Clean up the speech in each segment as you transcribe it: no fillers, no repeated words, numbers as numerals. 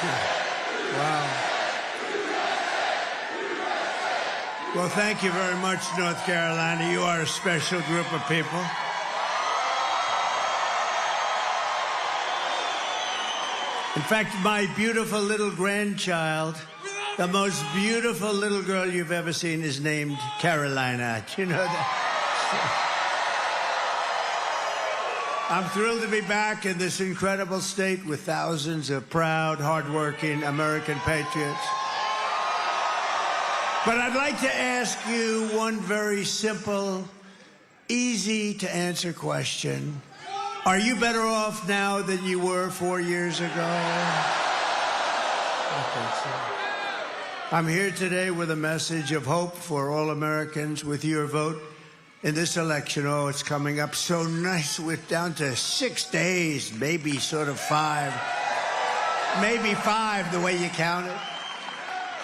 Wow. Well, thank you very much, North Carolina. You are a special group of people. In fact, my beautiful little grandchild, the most beautiful little girl you've ever seen, is named Carolina. Do you know that? I'm thrilled to be back in this incredible state with thousands of proud, hardworking American patriots. But I'd like to ask you one very simple, easy-to-answer question. Are you better off now than you were 4 years ago? I think so. I'm here today with a message of hope for all Americans with your vote in this election. Oh, it's coming up so nice. We're down to 6 days, maybe sort of 5. Maybe 5 the way you count it.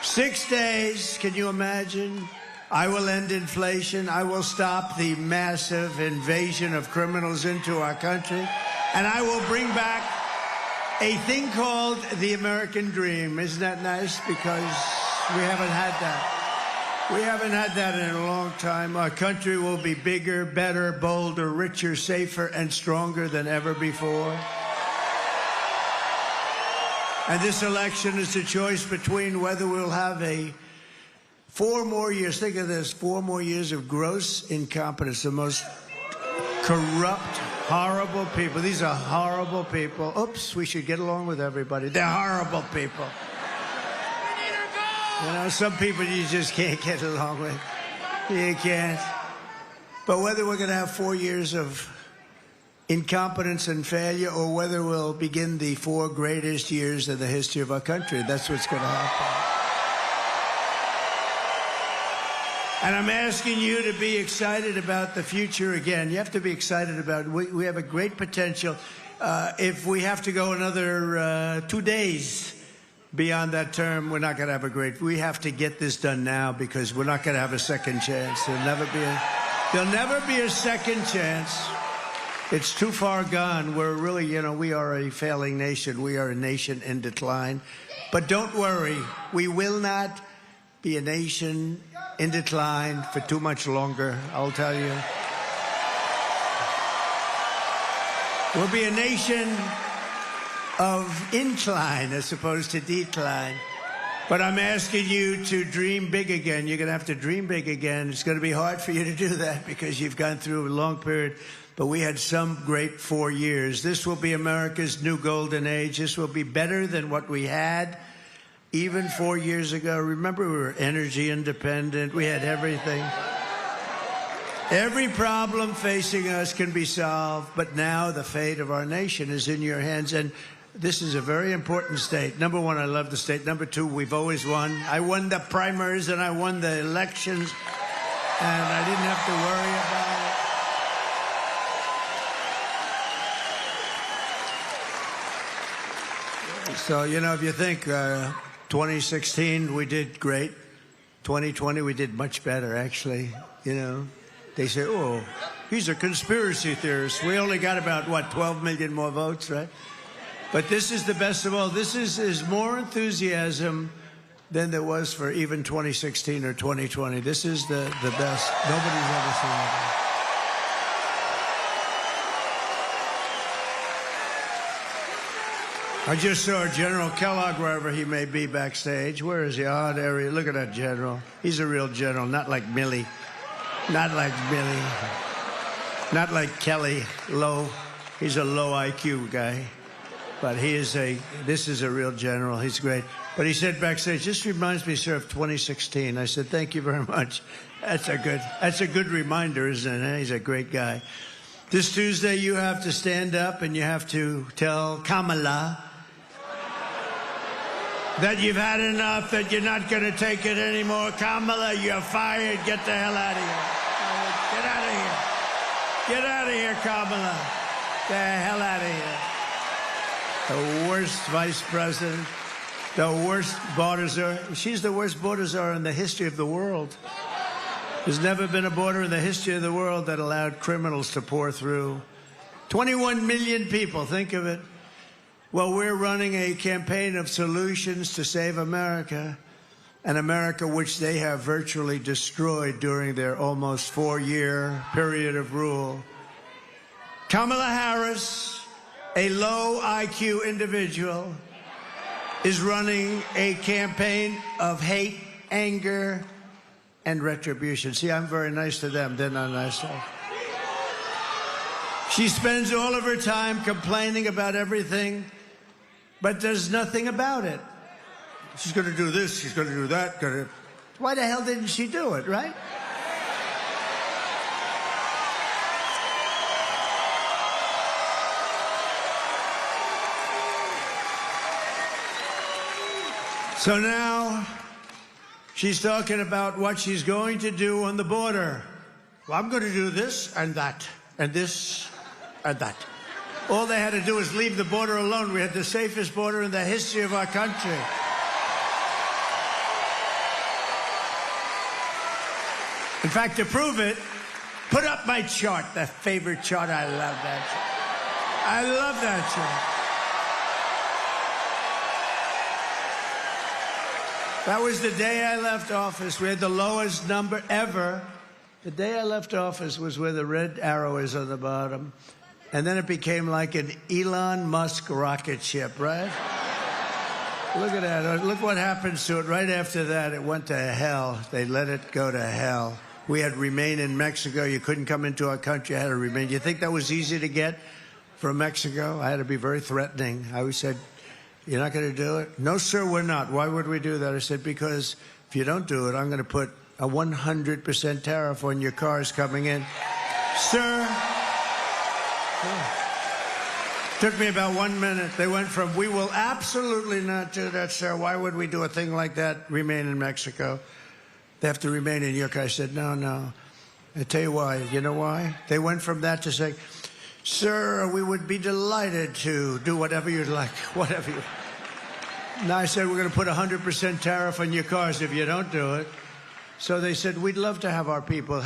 6 days, can you imagine? I will end inflation. I will stop the massive invasion of criminals into our country. And I will bring back a thing called the American dream. Isn't that nice? Because we haven't had that. We haven't had that in a long time. Our country will be bigger, better, bolder, richer, safer, and stronger than ever before. And this election is a choice between whether we'll have 4 more years, think of this, 4 more years of gross incompetence, the most corrupt, horrible people. These are horrible people. Oops, we should get along with everybody. They're horrible people. You know, some people you just can't get along with. You can't. But whether we're going to have 4 years of incompetence and failure, or whether we'll begin the 4 greatest years in the history of our country, that's what's going to happen. And I'm asking you to be excited about the future again. You have to be excited about it. We have a great potential. If we have to go another 2 days beyond that term, we're not going to have a great... We have to get this done now because we're not going to have a second chance. There'll never be a second chance. It's too far gone. We're really, you know, we are a failing nation. We are a nation in decline. But don't worry. We will not be a nation in decline for too much longer, I'll tell you. We'll be a nation of incline as opposed to decline. But I'm asking you to dream big again. You're going to have to dream big again. It's going to be hard for you to do that because you've gone through a long period. But we had some great 4 years. This will be America's new golden age. This will be better than what we had even 4 years ago. Remember, we were energy independent. We had everything. Every problem facing us can be solved. But now the fate of our nation is in your hands. And this is a very important state. Number 1, I love the state. Number 2, we've always won. I won the primaries and I won the elections. And I didn't have to worry about it. So, you know, if you think 2016, we did great. 2020, we did much better, actually. You know, they say, oh, he's a conspiracy theorist. We only got about, what, 12 million more votes, right? But this is the best of all. This is more enthusiasm than there was for even 2016 or 2020. This is the best. Nobody's ever seen it. I just saw General Kellogg, wherever he may be backstage. Where is he? Oh, there he is. Look at that general. He's a real general, not like Millie. Not like Millie. Not like Kelly Low. He's a low IQ guy. But this is a real general. He's great. But he said backstage, this reminds me, sir, of 2016. I said, thank you very much. That's a good reminder, isn't it? He's a great guy. This Tuesday, you have to stand up and you have to tell Kamala that you've had enough, that you're not going to take it anymore. Kamala, you're fired. Get the hell out of here. Get out of here. Get out of here, Kamala. Get the hell out of here. The worst vice president, the worst border czar. She's the worst border czar in the history of the world. There's never been a border in the history of the world that allowed criminals to pour through. 21 million people, think of it. Well, we're running a campaign of solutions to save America, an America which they have virtually destroyed during their almost 4-year period of rule. Kamala Harris, a low IQ individual, is running a campaign of hate, anger, and retribution. See, I'm very nice to them. They're not nice to us. She spends all of her time complaining about everything, but does nothing about it. She's going to do this, she's going to do that. Why the hell didn't she do it, right? So now she's talking about what she's going to do on the border. Well, I'm going to do this and that and this and that. All they had to do was leave the border alone. We had the safest border in the history of our country. In fact, to prove it, put up my chart, the favorite chart. I love that chart. I love that chart. That was the day I left office. We had the lowest number ever. The day I left office was where the red arrow is on the bottom. And then it became like an Elon Musk rocket ship, right? Look at that. Look what happens to it. Right after that, it went to hell. They let it go to hell. We had remain in Mexico. You couldn't come into our country. You had to remain. You think that was easy to get from Mexico? I had to be very threatening. I always said, you're not going to do it? No, sir, we're not. Why would we do that? I said, because if you don't do it, I'm going to put a 100% tariff on your cars coming in. Sir. Took me about 1 minute. They went from, we will absolutely not do that, sir. Why would we do a thing like that? Remain in Mexico. They have to remain in your country. I said, no. I tell you why. You know why? They went from that to say, sir, we would be delighted to do whatever you'd like, whatever you. Now I said, we're going to put a 100% tariff on your cars if you don't do it. So they said, we'd love to have our people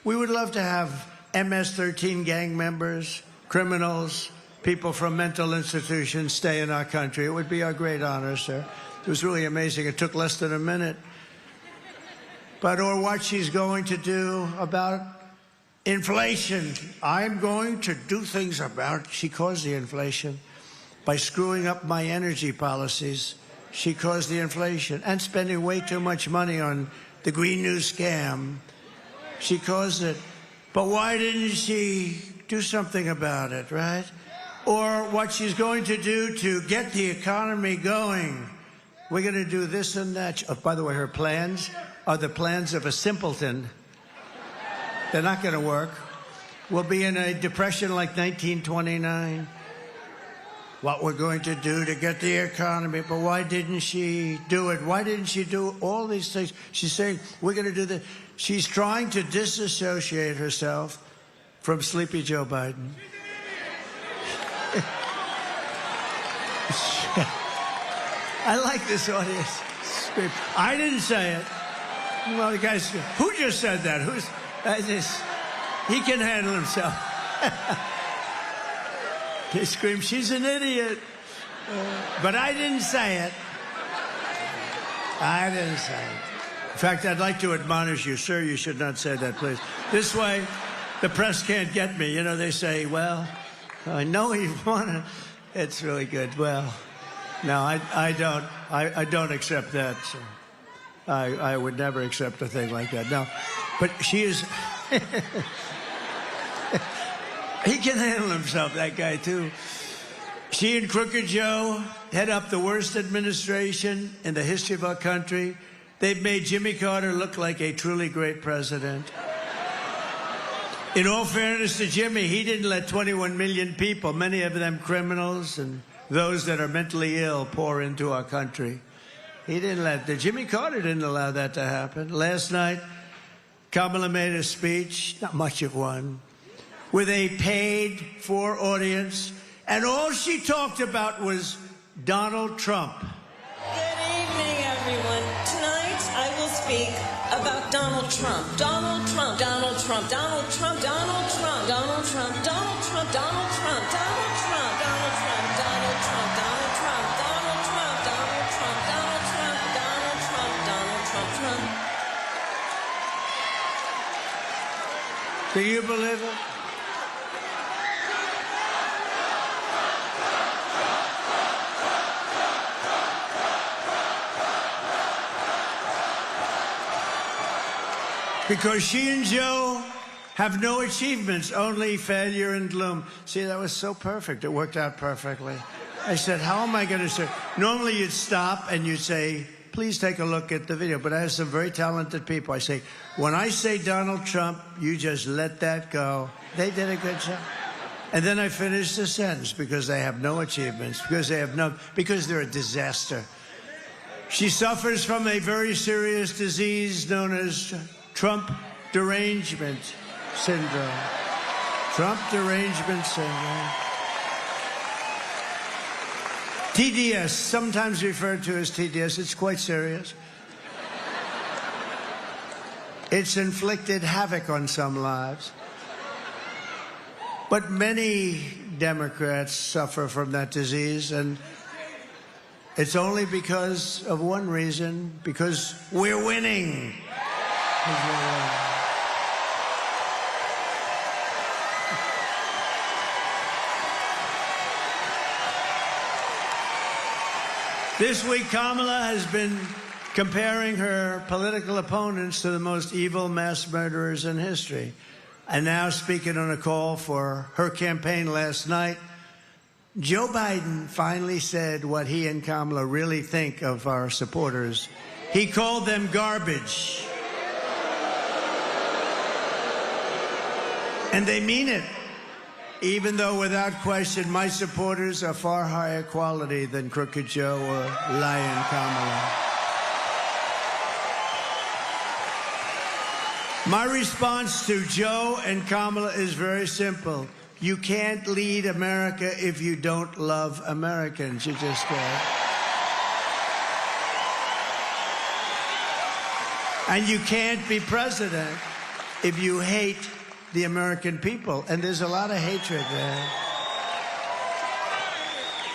we would love to have MS-13 gang members, criminals, people from mental institutions stay in our country. It would be our great honor, sir. It was really amazing. It took less than a minute. Or what she's going to do about inflation. I'm going to do things about. She caused the inflation by screwing up my energy policies. She caused the inflation and spending way too much money on the Green New scam. She caused it. But why didn't she do something about it, right? Or what she's going to do to get the economy going. We're going to do this and that. Oh, by the way, her plans are the plans of a simpleton. They're not going to work. We'll be in a depression like 1929. What we're going to do to get the economy. But why didn't she do it? Why didn't she do all these things? She's saying, we're going to do this. She's trying to disassociate herself from Sleepy Joe Biden. I like this audience. I didn't say it. Well, the guys, who just said that? He can handle himself. They scream, she's an idiot. But I didn't say it. I didn't say it. In fact, I'd like to admonish you, sir, you should not say that, please. This way, the press can't get me. You know, they say, well, I know you want to. It's really good. Well, no, I don't accept that. So I would never accept a thing like that. No, but she is. He can handle himself, that guy, too. She and Crooked Joe head up the worst administration in the history of our country. They've made Jimmy Carter look like a truly great president. In all fairness to Jimmy, he didn't let 21 million people, many of them criminals and those that are mentally ill, pour into our country. He didn't let that. Jimmy Carter didn't allow that to happen. Last night, Kamala made a speech, not much of one, with a paid-for audience, and all she talked about was Donald Trump. Good evening, everyone. Tonight, I will speak about Donald Trump. Donald Trump, Donald Trump, Donald Trump, Donald Trump, Donald Trump, Donald Trump, Donald Trump, Donald Trump, Donald Trump, Donald Trump, Donald Trump. Do you believe it? Because she and Joe have no achievements, only failure and gloom. See, that was so perfect. It worked out perfectly. I said, how am I going to say? Normally you'd stop and you'd say, please take a look at the video. But I have some very talented people. I say, when I say Donald Trump, you just let that go. They did a good job. And then I finish the sentence, because they have no achievements, because they're a disaster. She suffers from a very serious disease known as Trump derangement syndrome. Trump derangement syndrome. TDS, sometimes referred to as TDS. It's quite serious. It's inflicted havoc on some lives. But many Democrats suffer from that disease, and it's only because of one reason, because we're winning. This week, Kamala has been comparing her political opponents to the most evil mass murderers in history. And now, speaking on a call for her campaign last night, Joe Biden finally said what he and Kamala really think of our supporters. He called them garbage. And they mean it, even though, without question, my supporters are far higher quality than Crooked Joe or Lion Kamala. My response to Joe and Kamala is very simple. You can't lead America if you don't love Americans. You just can't. And you can't be president if you hate the American people. And there's a lot of hatred there.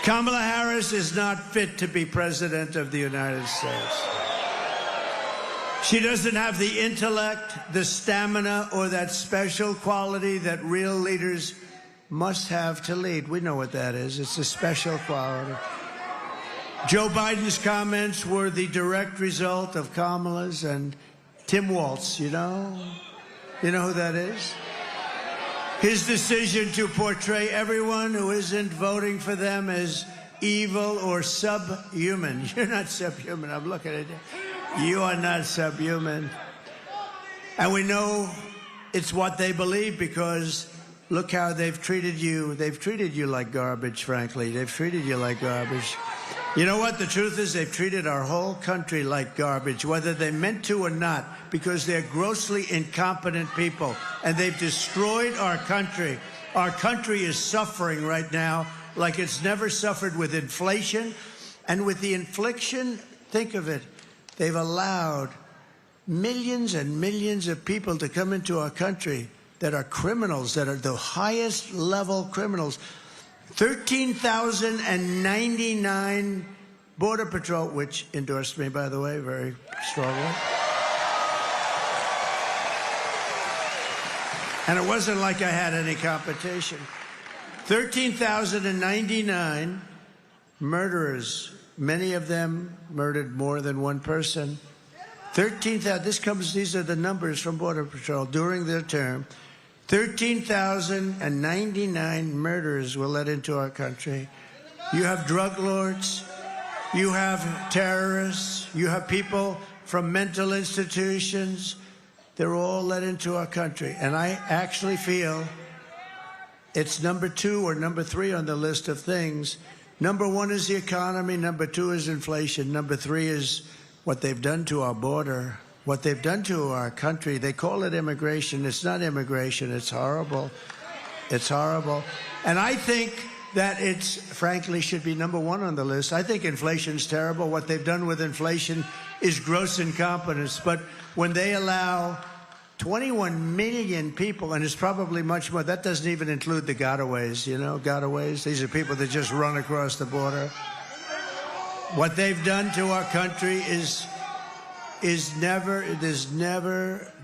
Kamala Harris is not fit to be president of the United States. She doesn't have the intellect, the stamina, or that special quality that real leaders must have to lead. We know what that is. It's a special quality. Joe Biden's comments were the direct result of Kamala's and Tim Walz, you know? You know who that is? His decision to portray everyone who isn't voting for them as evil or subhuman. You're not subhuman. I'm looking at you. You are not subhuman. And we know it's what they believe, because look how they've treated you. They've treated you like garbage, frankly. They've treated you like garbage. You know what? The truth is, they've treated our whole country like garbage, whether they meant to or not, because they're grossly incompetent people, and they've destroyed our country. Our country is suffering right now like it's never suffered, with inflation. And with the infliction, think of it, they've allowed millions and millions of people to come into our country that are criminals, that are the highest level criminals. 13,099 Border Patrol, which endorsed me, by the way, very strongly. And it wasn't like I had any competition. 13,099 murderers, many of them murdered more than one person. 13,000, these are the numbers from Border Patrol during their term. 13,099 murders were let into our country. You have drug lords, you have terrorists, you have people from mental institutions. They're all let into our country. And I actually feel it's number 2 or number 3 on the list of things. Number 1 is the economy. Number 2 is inflation. Number 3 is what they've done to our border. What they've done to our country. They call it immigration. It's not immigration. It's horrible. It's horrible. And I think that it's, frankly, should be number 1 on the list. I think inflation's terrible. What they've done with inflation is gross incompetence. But when they allow 21 million people, and it's probably much more, that doesn't even include the gotaways, you know, gotaways. These are people that just run across the border. What they've done to our country is there's never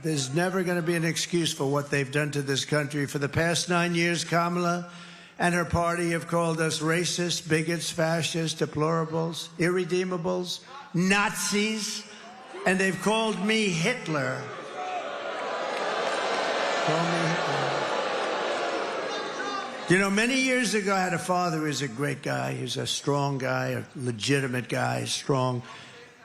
going to be an excuse for what they've done to this country. For the past 9 years, Kamala and her party have called us racist, bigots, fascists, deplorables, irredeemables, Nazis, and they've called me Hitler. Call me Hitler. You know, many years ago, I had a father who was a great guy. He was a strong guy, a legitimate guy, strong.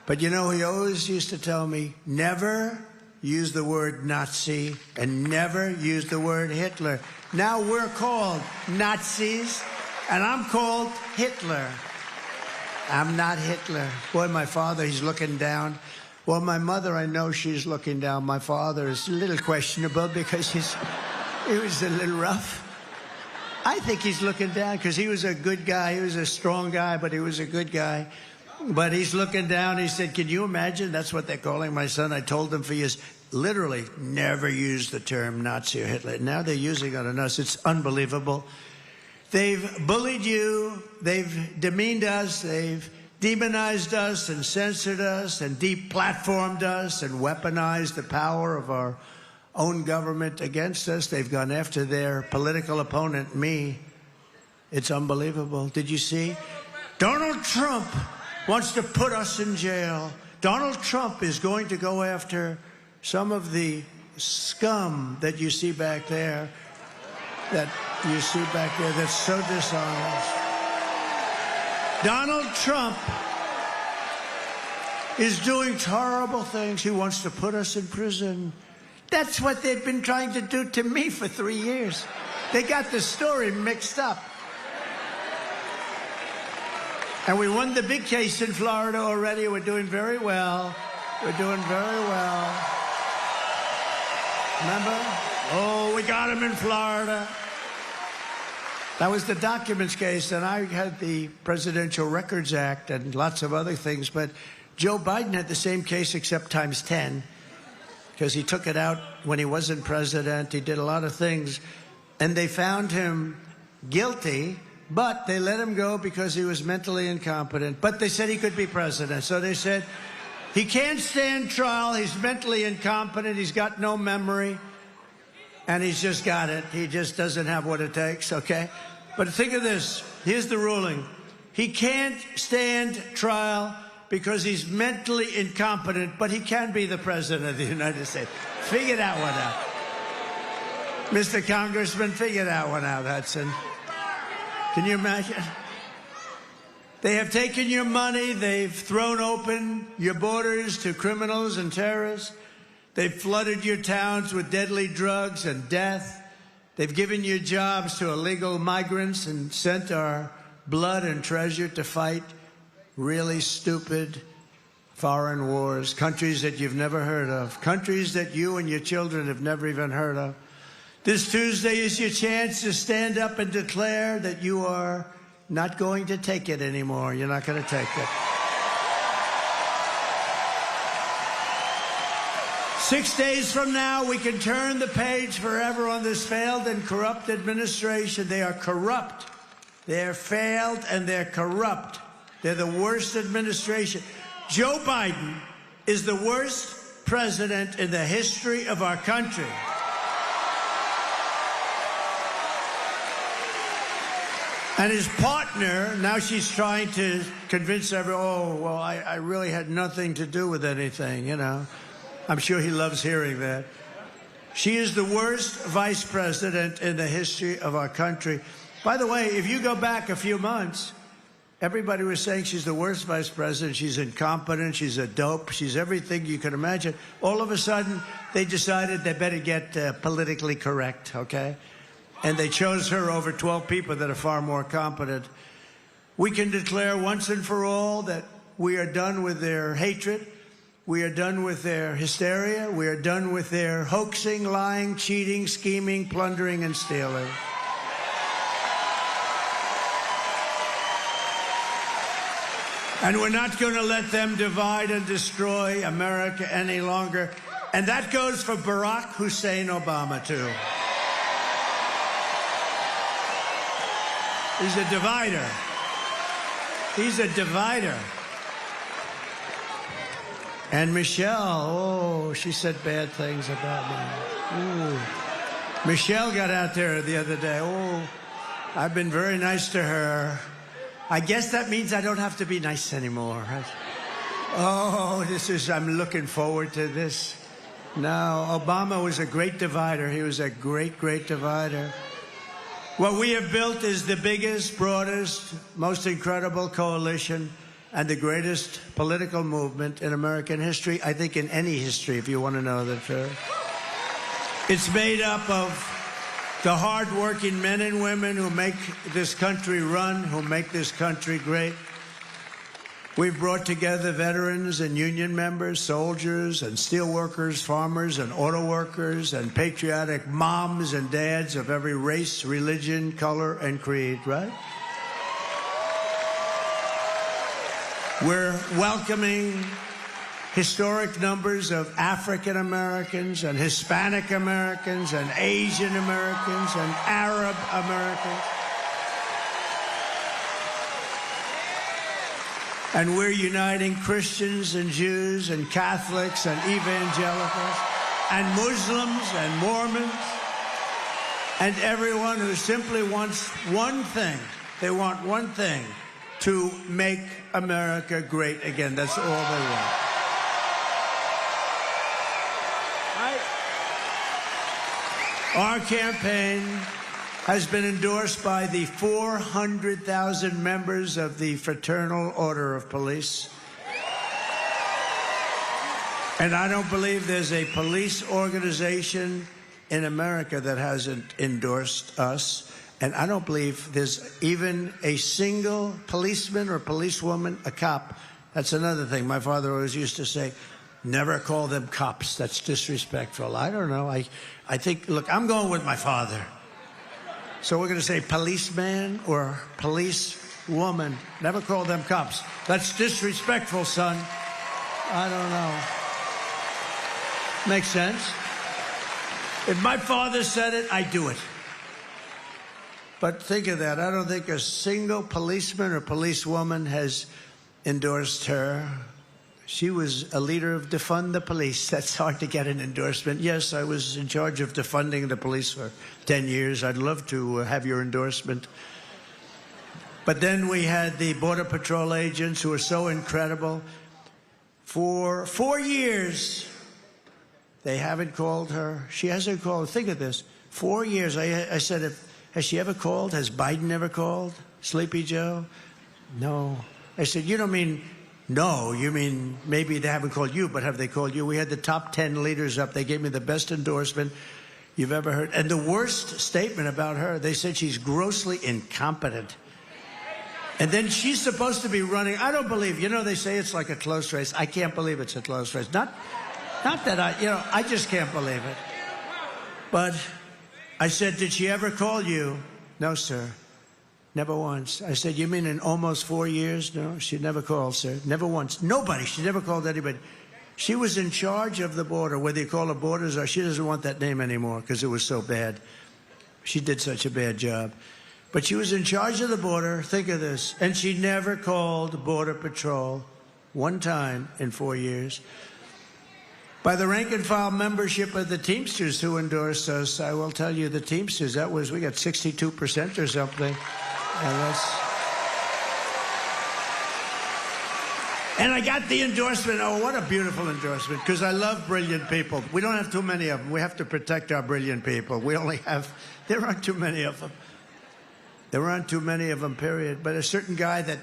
But, you know, he always used to tell me, never use the word Nazi and never use the word Hitler. Now we're called Nazis, and I'm called Hitler. I'm not Hitler. Boy, my father, he's looking down. Well, my mother, I know she's looking down. My father is a little questionable because he was a little rough. I think he's looking down because he was a good guy. He was a strong guy, but he was a good guy. But he's looking down. He said, can you imagine? That's what they're calling my son. I told him for years, literally never use the term Nazi or Hitler. Now they're using it on us. It's unbelievable. They've bullied you. They've demeaned us. They've demonized us and censored us and deplatformed us and weaponized the power of our own government against us. They've gone after their political opponent, me. It's unbelievable. Did you see? Donald Trump wants to put us in jail. Donald Trump is going to go after some of the scum that you see back there, that's so dishonest. Donald Trump is doing horrible things. He wants to put us in prison. That's what they've been trying to do to me for 3 years. They got the story mixed up. And we won the big case in Florida already. We're doing very well. We're doing very well. Remember? Oh, we got him in Florida. That was the documents case, and I had the Presidential Records Act and lots of other things. But Joe Biden had the same case except times 10. Because he took it out when he wasn't president. He did a lot of things. And they found him guilty, but they let him go because he was mentally incompetent. But they said he could be president. So they said, he can't stand trial. He's mentally incompetent. He's got no memory. And he's just got it. He just doesn't have what it takes, okay? But think of this. Here's the ruling. He can't stand trial because he's mentally incompetent, but he can be the president of the United States. Figure that one out. Mr. Congressman, figure that one out, Hudson. Can you imagine? They have taken your money. They've thrown open your borders to criminals and terrorists. They've flooded your towns with deadly drugs and death. They've given you jobs to illegal migrants and sent our blood and treasure to fight really stupid foreign wars, countries that you've never heard of, countries that you and your children have never even heard of. This Tuesday is your chance to stand up and declare that you are not going to take it anymore. You're not going to take it. 6 days from now, we can turn the page forever on this failed and corrupt administration. They are corrupt. They're failed and they're corrupt. They're the worst administration. Joe Biden is the worst president in the history of our country. And his partner, now she's trying to convince everyone, oh, well, I really had nothing to do with anything, you know. I'm sure he loves hearing that. She is the worst vice president in the history of our country. By the way, if you go back a few months, everybody was saying she's the worst vice president. She's incompetent. She's a dope. She's everything you can imagine. All of a sudden, they decided they better get politically correct, okay? And they chose her over 12 people that are far more competent. We can declare once and for all that we are done with their hatred. We are done with their hysteria. We are done with their hoaxing, lying, cheating, scheming, plundering, and stealing. And we're not going to let them divide and destroy America any longer. And that goes for Barack Hussein Obama, too. He's a divider. He's a divider. And Michelle, oh, she said bad things about me. Ooh. Michelle got out there the other day. Oh, I've been very nice to her. I guess that means I don't have to be nice anymore, right? Oh, I'm looking forward to this. No, Obama was a great divider. He was a great, great divider. What we have built is the biggest, broadest, most incredible coalition and the greatest political movement in American history, I think in any history, if you want to know the truth. It's made up of the hard-working men and women who make this country run, who make this country great. We've brought together veterans and union members, soldiers and steel workers, farmers and auto workers, and patriotic moms and dads of every race, religion, color, and creed, right? We're welcoming historic numbers of African Americans and Hispanic Americans and Asian Americans and Arab Americans. And we're uniting Christians and Jews and Catholics and evangelicals and Muslims and Mormons and everyone who simply wants one thing. They want one thing: to make America great again. That's all they want. Our campaign has been endorsed by the 400,000 members of the Fraternal Order of Police. And I don't believe there's a police organization in America that hasn't endorsed us. And I don't believe there's even a single policeman or policewoman, a cop. That's another thing. My father always used to say, never call them cops. That's disrespectful. I don't know. I think, look, I'm going with my father. So we're going to say policeman or policewoman. Never call them cops. That's disrespectful, son. I don't know. Makes sense? If my father said it, I do it. But think of that. I don't think a single policeman or policewoman has endorsed her. She was a leader of defund the police. That's hard to get an endorsement. Yes, I was in charge of defunding the police for 10 years. I'd love to have your endorsement. But then we had the Border Patrol agents who are so incredible. For 4 years, they haven't called her. She hasn't called. Think of this. 4 years. I said, has she ever called? Has Biden ever called? Sleepy Joe? No. I said, you don't mean... No, you mean maybe they haven't called you, but have they called you? We had the top 10 leaders up. They gave me the best endorsement you've ever heard. And the worst statement about her, they said she's grossly incompetent. And then she's supposed to be running. I don't believe, they say it's like a close race. I can't believe it's a close race. Not that I just can't believe it. But I said, did she ever call you? No, sir. Never once. I said, you mean in almost 4 years? No, she never called, sir. Never once. Nobody. She never called anybody. She was in charge of the border, whether you call her borders or she doesn't want that name anymore because it was so bad. She did such a bad job. But she was in charge of the border. Think of this. And she never called Border Patrol one time in 4 years. By the rank and file membership of the Teamsters who endorsed us, I will tell you the Teamsters, we got 62% or something. And I got the endorsement. Oh, what a beautiful endorsement, because I love brilliant people. We don't have too many of them. We have to protect our brilliant people. There aren't too many of them. There aren't too many of them, period. But a certain guy that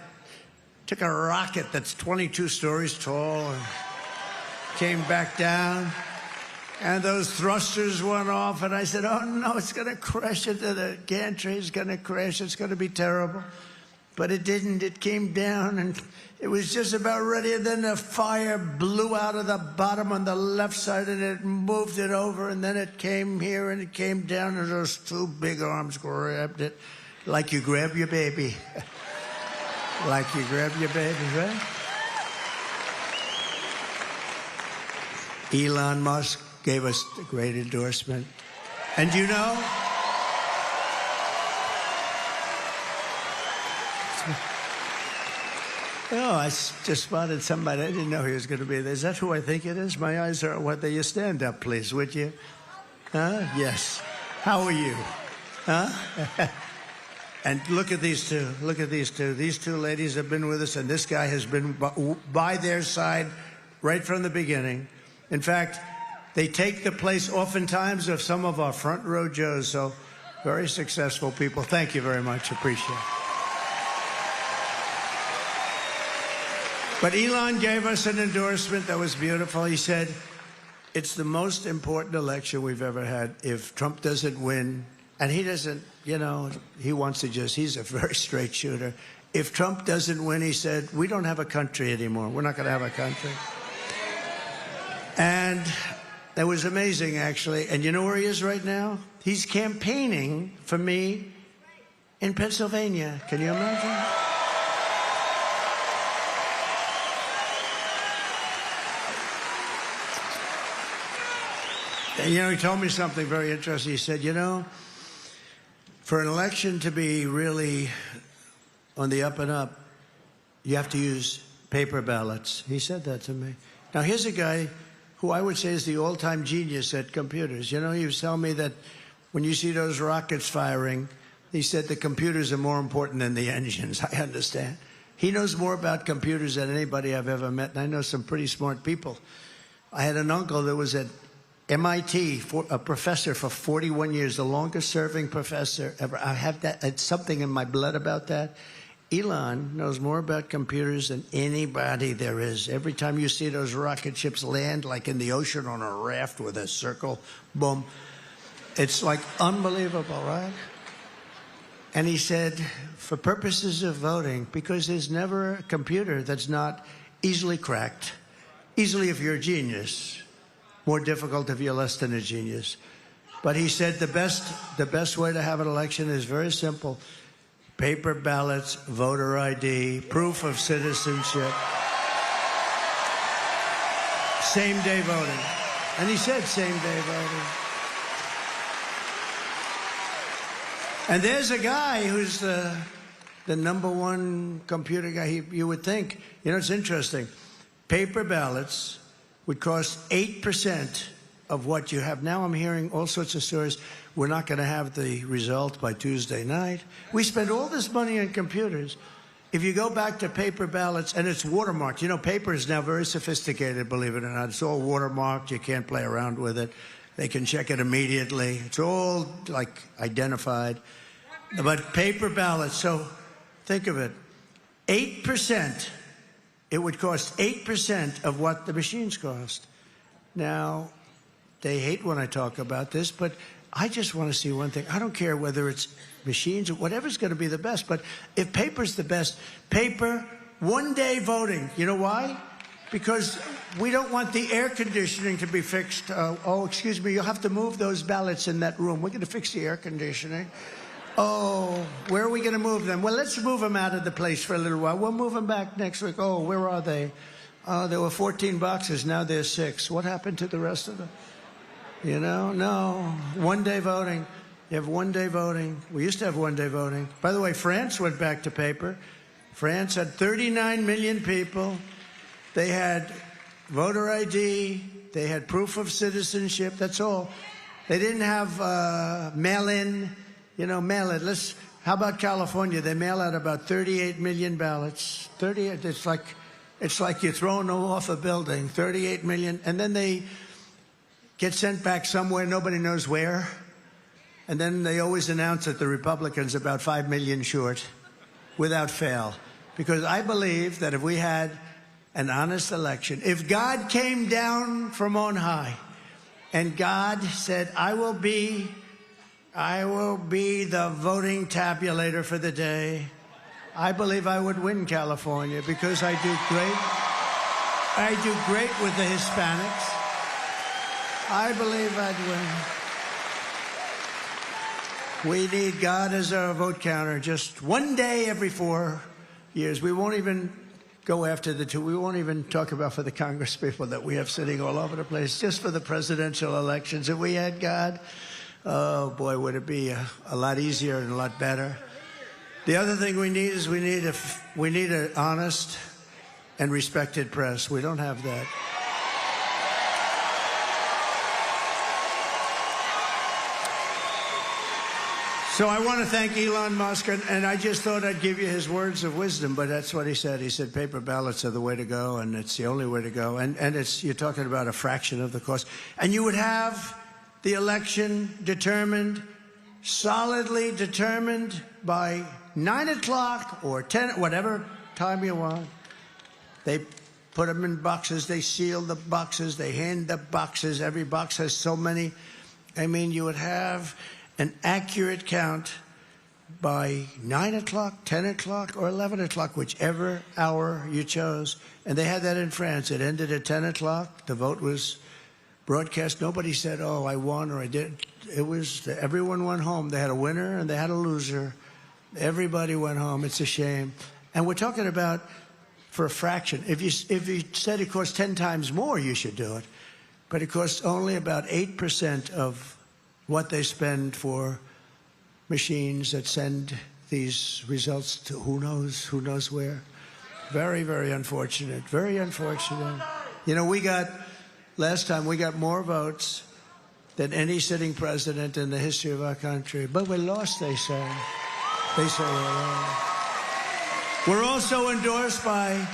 took a rocket that's 22 stories tall and came back down, and those thrusters went off, and I said, oh, no, it's going to crash into the gantry. It's going to crash. It's going to be terrible. But it didn't. It came down, and it was just about ready, and then the fire blew out of the bottom on the left side, and it moved it over, and then it came here, and it came down, and those two big arms grabbed it like you grab your baby. Like you grab your baby, right? Elon Musk gave us a great endorsement. And Oh, I just spotted somebody. I didn't know he was going to be there. Is that who I think it is? My eyes are what they. You stand up, please, would you? Huh? Yes. How are you? Huh? And look at these two. Look at these two. These two ladies have been with us, and this guy has been by their side right from the beginning. In fact, they take the place oftentimes of some of our front row Joes. So very successful people. Thank you very much. Appreciate it. But Elon gave us an endorsement that was beautiful. He said, it's the most important election we've ever had. If Trump doesn't win, and he doesn't, you know, he wants to he's a very straight shooter. If Trump doesn't win, he said, we don't have a country anymore. We're not going to have a country. And that was amazing, actually. And you know where he is right now? He's campaigning for me in Pennsylvania. Can you imagine? And, you know, he told me something very interesting. He said, you know, for an election to be really on the up and up, you have to use paper ballots. He said that to me. Now, here's a guy who I would say is the all-time genius at computers. You know, he was telling me that when you see those rockets firing, he said the computers are more important than the engines. I understand. He knows more about computers than anybody I've ever met, and I know some pretty smart people. I had an uncle that was at MIT, a professor for 41 years, the longest-serving professor ever. I have that. It's something in my blood about that. Elon knows more about computers than anybody there is. Every time you see those rocket ships land, like in the ocean on a raft with a circle, boom, it's like unbelievable, right? And he said, for purposes of voting, because there's never a computer that's not easily cracked, easily if you're a genius, more difficult if you're less than a genius. But he said the best way to have an election is very simple. Paper ballots, voter ID, proof of citizenship, same-day voting. And he said same-day voting. And there's a guy who's the #1 computer guy. You would think, you know, it's interesting. Paper ballots would cost 8% of what you have. Now I'm hearing all sorts of stories. We're not going to have the result by Tuesday night. We spend all this money on computers. If you go back to paper ballots, and it's watermarked. You know, paper is now very sophisticated, believe it or not. It's all watermarked. You can't play around with it. They can check it immediately. It's all, like, identified. But paper ballots, so think of it. 8%. It would cost 8% of what the machines cost. Now, they hate when I talk about this, but I just want to see one thing. I don't care whether it's machines or whatever's going to be the best, but if paper's the best, paper, one-day voting. You know why? Because we don't want the air conditioning to be fixed. Oh, excuse me, you'll have to move those ballots in that room. We're going to fix the air conditioning. Oh, where are we going to move them? Well, let's move them out of the place for a little while. We'll move them back next week. Oh, where are they? There were 14 boxes. Now there's 6. What happened to the rest of them? You know, no. One-day voting. You have one-day voting. We used to have one-day voting. By the way, France went back to paper. France had 39 million people. They had voter ID. They had proof of citizenship. That's all. They didn't have mail-in. You know, mail it. How about California? They mail out about 38 million ballots. 38. It's like you're throwing them off a building. 38 million, and then they get sent back somewhere. Nobody knows where. And then they always announce that the Republicans are about 5 million short, without fail. Because I believe that if we had an honest election, if God came down from on high, and God said, I will be the voting tabulator for the day, I believe I would win California because I do great with the Hispanics. I believe I'd win. We need God as our vote counter just one day every 4 years. We won't even go after the 2. We won't even talk about for the Congress people that we have sitting all over the place, just for the presidential elections. If we had God, oh, boy, would it be a lot easier and a lot better. The other thing we need is we need an honest and respected press. We don't have that. So I want to thank Elon Musk, and I just thought I'd give you his words of wisdom, but that's what he said. He said paper ballots are the way to go, and it's the only way to go. And you're talking about a fraction of the cost. And you would have the election determined, solidly determined by 9 o'clock or 10, whatever time you want. They put them in boxes. They seal the boxes. They hand the boxes. Every box has so many. I mean, you would have an accurate count by 9 o'clock, 10 o'clock, or 11 o'clock, whichever hour you chose. And they had that in France. It ended at 10 o'clock. The vote was broadcast. Nobody said, oh, I won or I didn't. It was, everyone went home. They had a winner and they had a loser. Everybody went home. It's a shame. And we're talking about for a fraction. If you said it costs 10 times more, you should do it. But it costs only about 8% of what they spend for machines that send these results to who knows where. Very, very unfortunate. Very unfortunate. You know, last time we got more votes than any sitting president in the history of our country. But we lost, they say. They say we're wrong. We're also endorsed by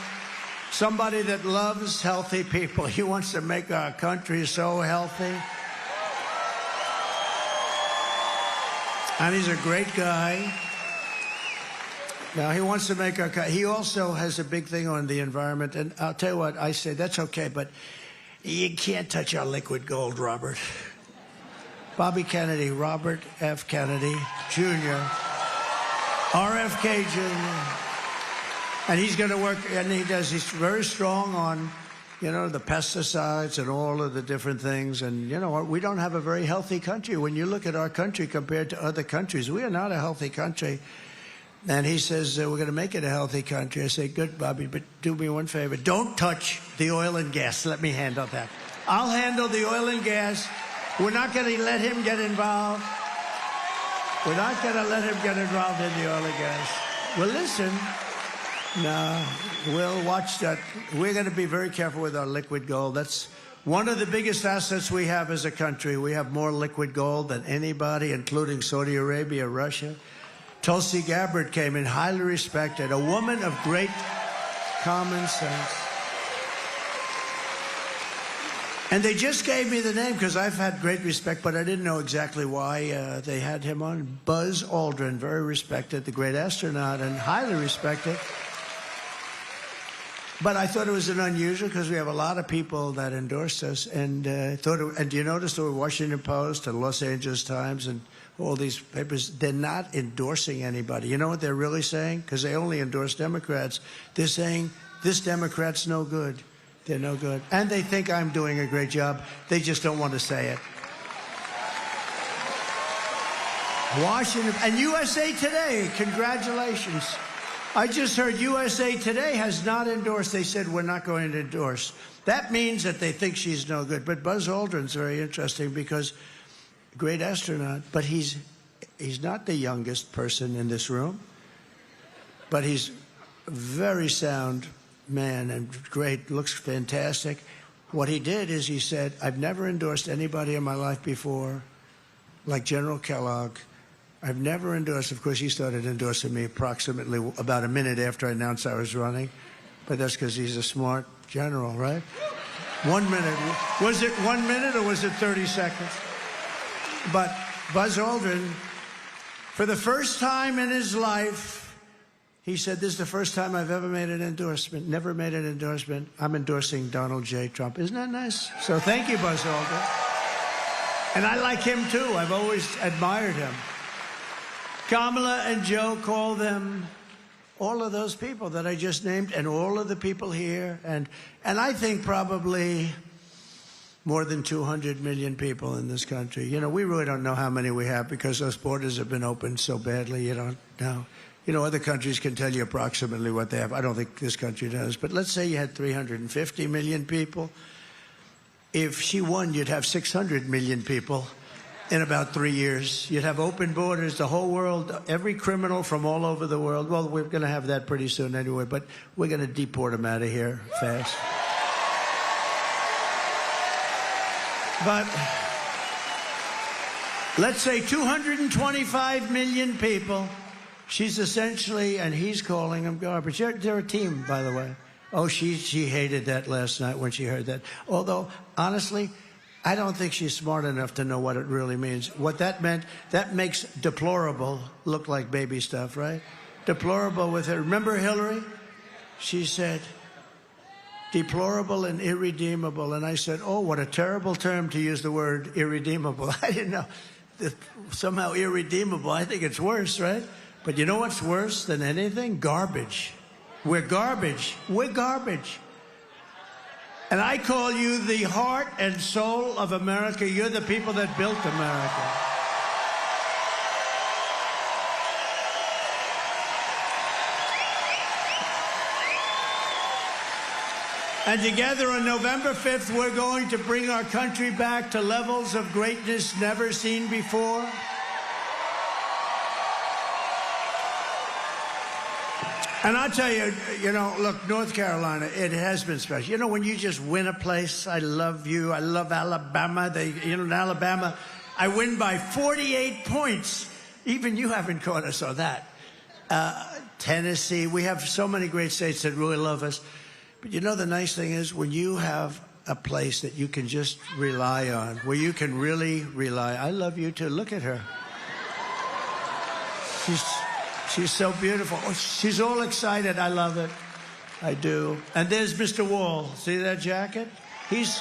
somebody that loves healthy people. He wants to make our country so healthy. And he's a great guy. Now, he wants to make our country. He also has a big thing on the environment. And I'll tell you what, I say, that's okay, but you can't touch our liquid gold, Robert. Bobby Kennedy, Robert F. Kennedy, Jr., RFK Jr., and he's going to work, and he's very strong on, you know, the pesticides and all of the different things. And you know what? We don't have a very healthy country. When you look at our country compared to other countries, we are not a healthy country. And he says, we're going to make it a healthy country. I say, good, Bobby, but do me one favor. Don't touch the oil and gas. Let me handle that. I'll handle the oil and gas. We're not going to let him get involved. We're not going to let him get involved in the oil and gas. Well, listen. No, we'll watch that. We're going to be very careful with our liquid gold. That's one of the biggest assets we have as a country. We have more liquid gold than anybody, including Saudi Arabia, Russia. Tulsi Gabbard came in, highly respected, a woman of great common sense. And they just gave me the name because I've had great respect, but I didn't know exactly why they had him on. Buzz Aldrin, very respected, the great astronaut, and highly respected. But I thought it was an unusual because we have a lot of people that endorsed us, and and do you notice the Washington Post and Los Angeles Times and all these papers, they're not endorsing anybody. You know what they're really saying? Because they only endorse Democrats. They're saying, this Democrat's no good. They're no good. And they think I'm doing a great job. They just don't want to say it. Washington and USA Today, congratulations. I just heard USA Today has not endorsed. They said, we're not going to endorse. That means that they think she's no good. But Buzz Aldrin's very interesting because great astronaut, but he's not the youngest person in this room, but he's a very sound man and great, looks fantastic. What he did is he said, I've never endorsed anybody in my life before, like General Kellogg. I've never endorsed, of course, he started endorsing me approximately about a minute after I announced I was running, but that's because he's a smart general, right? 1 minute. Was it 1 minute or was it 30 seconds? But Buzz Aldrin, for the first time in his life, he said, this is the first time I've ever made an endorsement, never made an endorsement. I'm endorsing Donald J. Trump. Isn't that nice? So thank you, Buzz Aldrin. And I like him, too. I've always admired him. Kamala and Joe call them all of those people that I just named and all of the people here. And I think probably more than 200 million people in this country. You know, we really don't know how many we have because those borders have been opened so badly. You don't know. You know, other countries can tell you approximately what they have. I don't think this country does. But let's say you had 350 million people. If she won, you'd have 600 million people. in about 3 years. You'd have open borders, the whole world, every criminal from all over the world. Well, we're going to have that pretty soon anyway, but we're going to deport them out of here fast. But let's say 225 million people. She's essentially, and he's calling them garbage. They're a team, by the way. Oh, she hated that last night when she heard that. Although, honestly, I don't think she's smart enough to know what it really means. What that meant, that makes deplorable look like baby stuff, right? Deplorable with her. Remember Hillary? She said, deplorable and irredeemable. And I said, oh, what a terrible term to use the word irredeemable. I didn't know. Somehow irredeemable. I think it's worse, right? But you know what's worse than anything? Garbage. We're garbage. We're garbage. And I call you the heart and soul of America. You're the people that built America. And together on November 5th, we're going to bring our country back to levels of greatness never seen before. And I'll tell you, you know, look, North Carolina, it has been special. You know, when you just win a place, I love you. I love Alabama. In Alabama, I win by 48 points. Even you haven't caught us on that. Tennessee, we have so many great states that really love us. But you know, the nice thing is when you have a place that you can just rely on, where you can really rely. I love you too. Look at her. She's so beautiful. Oh, she's all excited. I love it. I do. And there's Mr. Wall. See that jacket? He's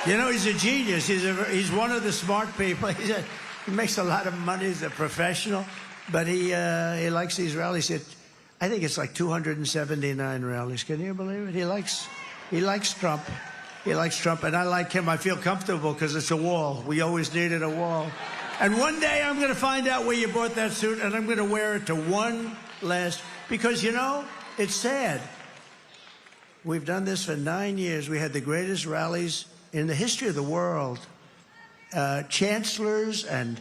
a genius. He's one of the smart people. He makes a lot of money. He's a professional. But he likes these rallies. I think it's like 279 rallies. Can you believe it? He likes Trump. He likes Trump. And I like him. I feel comfortable because it's a wall. We always needed a wall. And one day I'm going to find out where you bought that suit, and I'm going to wear it to one last, because, you know, it's sad. We've done this for 9 years. We had the greatest rallies in the history of the world. Chancellors and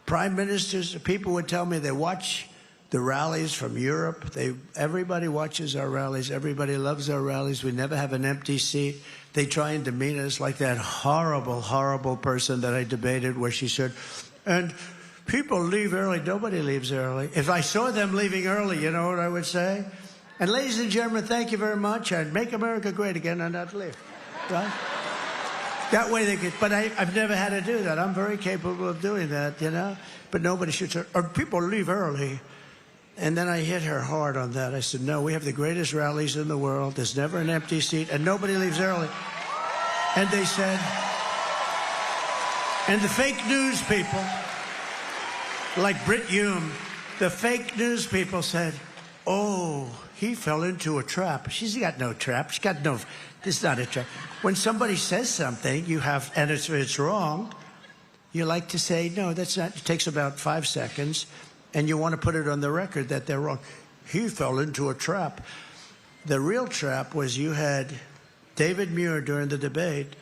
prime ministers, people would tell me they watch the rallies from Europe. Everybody watches our rallies. Everybody loves our rallies. We never have an empty seat. They try and demean us like that horrible, horrible person that I debated where she said, and people leave early. Nobody leaves early. If I saw them leaving early, you know what I would say? And ladies and gentlemen, thank you very much. And make America great again and not leave. Right? That way they could. But I've never had to do that. I'm very capable of doing that, you know. But nobody should say, or people leave early. And then I hit her hard on that. I said, no, we have the greatest rallies in the world. There's never an empty seat. And nobody leaves early. And they said... And the fake news people, like Brit Hume, the fake news people said, oh, he fell into a trap. She's got no trap. She's got no, this is not a trap. When somebody says something, you have, and it's wrong, you like to say, no, that's not, it takes about 5 seconds, and you want to put it on the record that they're wrong. He fell into a trap. The real trap was you had David Muir during the debate.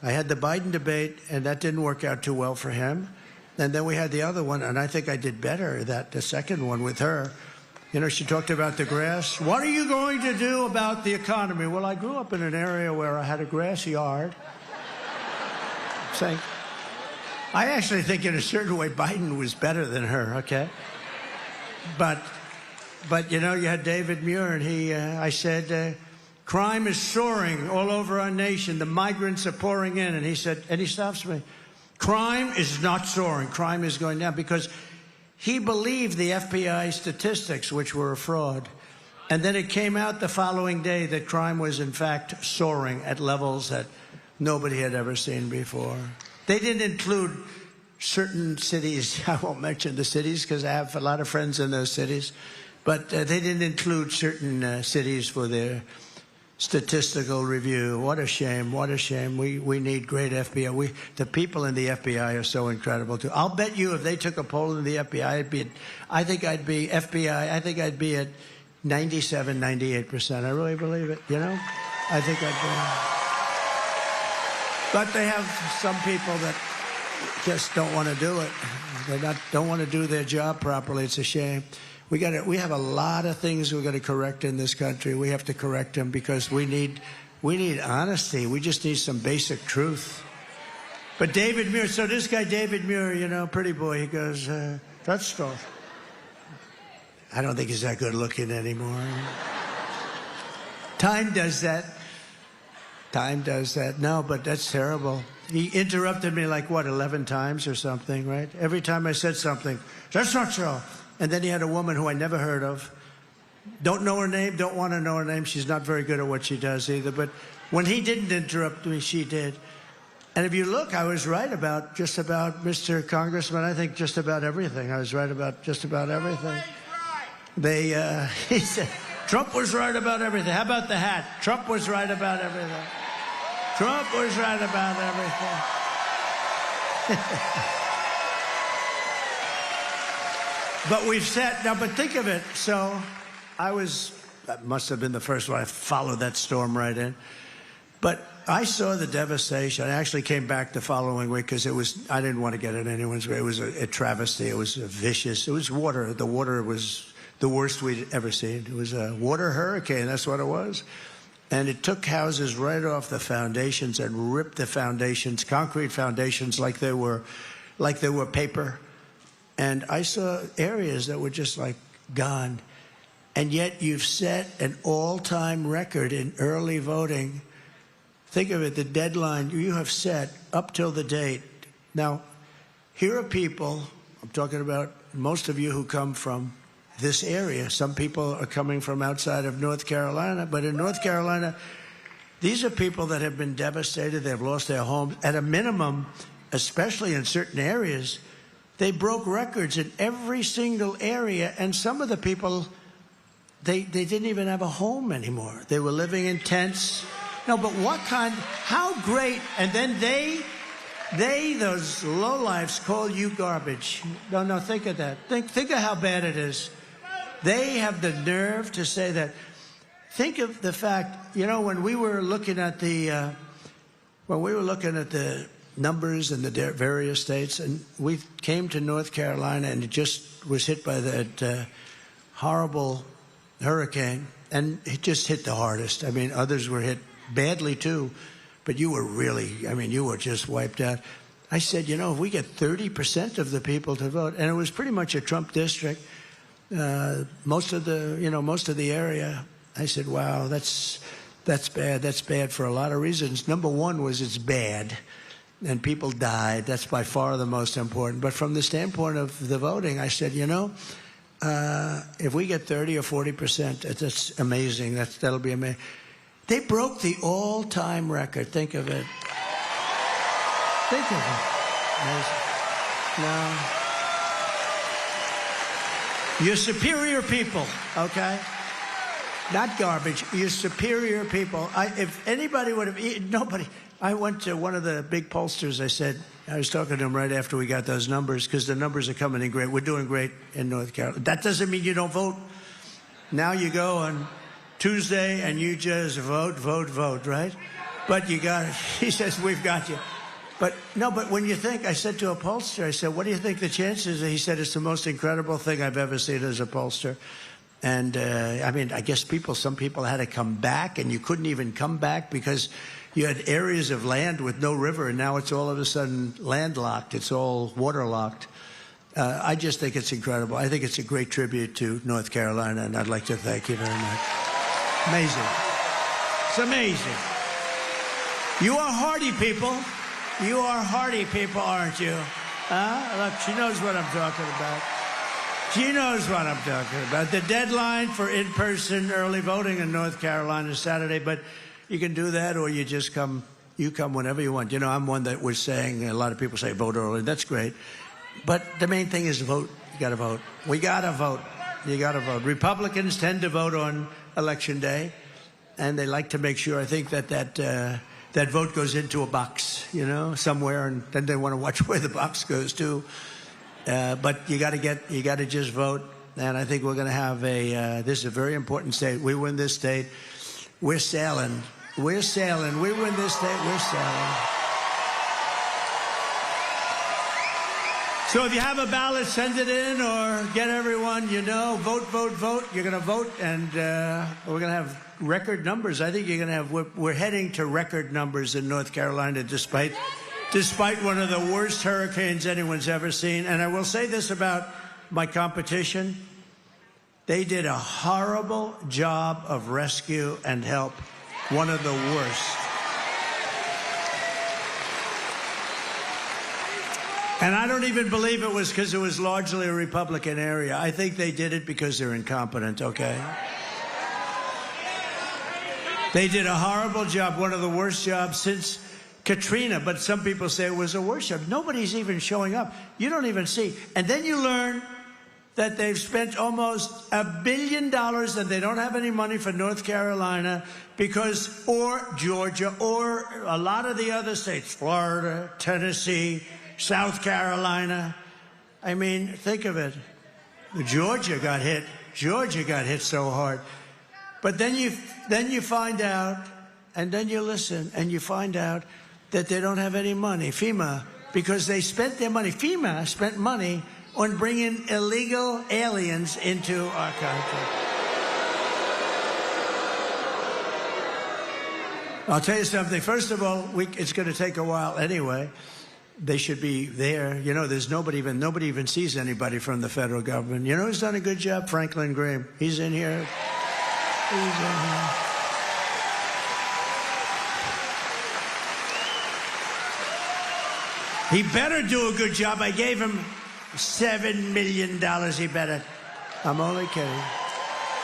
I had the Biden debate, and that didn't work out too well for him. And then we had the other one, and I think I did better, the second one with her. You know, she talked about the grass. What are you going to do about the economy? Well, I grew up in an area where I had a grass yard. I actually think in a certain way Biden was better than her, okay? But you know, you had David Muir, and I said... crime is soaring all over our nation. The migrants are pouring in. And he said, and he stops me. Crime is not soaring. Crime is going down, because he believed the FBI statistics, which were a fraud. And then it came out the following day that crime was, in fact, soaring at levels that nobody had ever seen before. They didn't include certain cities. I won't mention the cities because I have a lot of friends in those cities. But they didn't include certain cities for their statistical review. What a shame. What a shame. We need great FBI. The people in the FBI are so incredible, too. I'll bet you if they took a poll in the FBI, I think I'd be at 97, 98%. I really believe it, you know? I think I'd be. But they have some people that just don't want to do it. Don't want to do their job properly. It's a shame. We have a lot of things we're going to correct in this country. We have to correct them because we need honesty. We just need some basic truth. But David Muir, so this guy David Muir, you know, pretty boy, he goes, that's stuff. I don't think he's that good looking anymore. Time does that. Time does that. No, but that's terrible. He interrupted me like, what, 11 times or something, right? Every time I said something, that's not so. And then he had a woman who I never heard of. Don't know her name, don't want to know her name. She's not very good at what she does either. But when he didn't interrupt me, she did. And if you look, I was right about just about Mr. Congressman. I think just about everything. I was right about just about everything. He said, Trump was right about everything. How about the hat? Trump was right about everything. Trump was right about everything. But we've said, now, but think of it. So that must have been the first one. I followed that storm right in. But I saw the devastation. I actually came back the following week because I didn't want to get in anyone's way. It was a travesty. It was vicious. It was water. The water was the worst we'd ever seen. It was a water hurricane. That's what it was. And it took houses right off the foundations and ripped the foundations, concrete foundations, like they were paper. And I saw areas that were just like gone. And yet you've set an all-time record in early voting. Think of it, the deadline you have set up till the date. Now, here are people, I'm talking about most of you who come from this area. Some people are coming from outside of North Carolina, but in North Carolina, these are people that have been devastated. They've lost their homes. At a minimum, especially in certain areas, they broke records in every single area, and some of the people, they didn't even have a home anymore. They were living in tents. No, but how great, and then those lowlifes call you garbage. No, think of that. Think of how bad it is. They have the nerve to say that. Think of the fact, you know, when we were looking at the numbers in the various states, and we came to North Carolina, and it just was hit by that horrible hurricane, and it just hit the hardest. I mean, others were hit badly too, but you were just wiped out. I said, you know, if we get 30% of the people to vote, and it was pretty much a Trump district, most of the area, I said, wow, that's bad. That's bad for a lot of reasons. Number one was it's bad, and people died. That's by far the most important. But from the standpoint of the voting, I said, you know, if we get 30 or 40%, that's amazing. That'll be amazing. They broke the all-time record. Think of it. Think of it. Amazing. No. You're superior people, okay? Not garbage. You're superior people. If anybody would have, nobody. I went to one of the big pollsters. I was talking to him right after we got those numbers, because the numbers are coming in great. We're doing great in North Carolina. That doesn't mean you don't vote. Now you go on Tuesday and you just vote, right? But you got it. He says, we've got you. But when you think, I said to a pollster, I said, what do you think the chances are? He said, it's the most incredible thing I've ever seen as a pollster. And I mean, I guess some people had to come back, and you couldn't even come back because you had areas of land with no river, and now it's all of a sudden landlocked. It's all waterlocked. I just think it's incredible. I think it's a great tribute to North Carolina, and I'd like to thank you very much. Amazing. It's amazing. You are hardy people. You are hardy people, aren't you? Look, she knows what I'm talking about. She knows what I'm talking about. The deadline for in-person early voting in North Carolina is Saturday, but you can do that, or you just come. You come whenever you want. You know, I'm one that was saying, a lot of people say vote early. That's great. But the main thing is vote. You got to vote. We got to vote. You got to vote. Republicans tend to vote on Election Day, and they like to make sure, I think, that vote goes into a box, you know, somewhere, and then they want to watch where the box goes to. But you got to just vote. And I think we're going to have this is a very important state. We win this state, we're sailing. We're sailing. We win this state, we're sailing. So if you have a ballot, send it in or get everyone you know. Vote, vote, vote. You're going to vote, and we're going to have record numbers. I think you're going to have, we're heading to record numbers in North Carolina despite one of the worst hurricanes anyone's ever seen. And I will say this about my competition. They did a horrible job of rescue and help. One of the worst. And I don't even believe it was because it was largely a Republican area. I think they did it because they're incompetent, okay? They did a horrible job, one of the worst jobs since Katrina, but some people say it was a worse job. Nobody's even showing up. You don't even see. And then you learn that they've spent almost $1 billion and they don't have any money for North Carolina because, or Georgia, or a lot of the other states, Florida, Tennessee, South Carolina. I mean, think of it. Georgia got hit. Georgia got hit so hard. But then you find out, and then you listen, and you find out that they don't have any money. FEMA, because they spent their money. FEMA spent money on bringing illegal aliens into our country. I'll tell you something. First of all, it's going to take a while anyway. They should be there. You know, there's nobody even sees anybody from the federal government. You know who's done a good job? Franklin Graham. He's in here. He's in here. He better do a good job. I gave him $7 million. He better. I'm only kidding.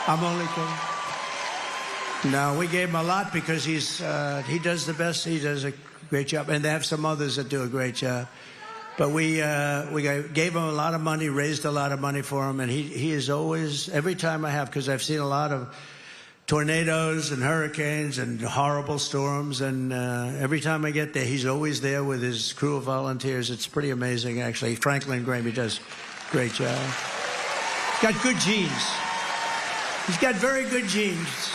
I'm only kidding. No, we gave him a lot because he does the best. He does a great job, and they have some others that do a great job. But we gave him a lot of money, raised a lot of money for him, and he is always, every time I have, because I've seen a lot of tornadoes and hurricanes and horrible storms, and every time I get there, he's always there with his crew of volunteers. It's pretty amazing, actually. Franklin Graham, he does a great job. Got good genes. He's got very good genes.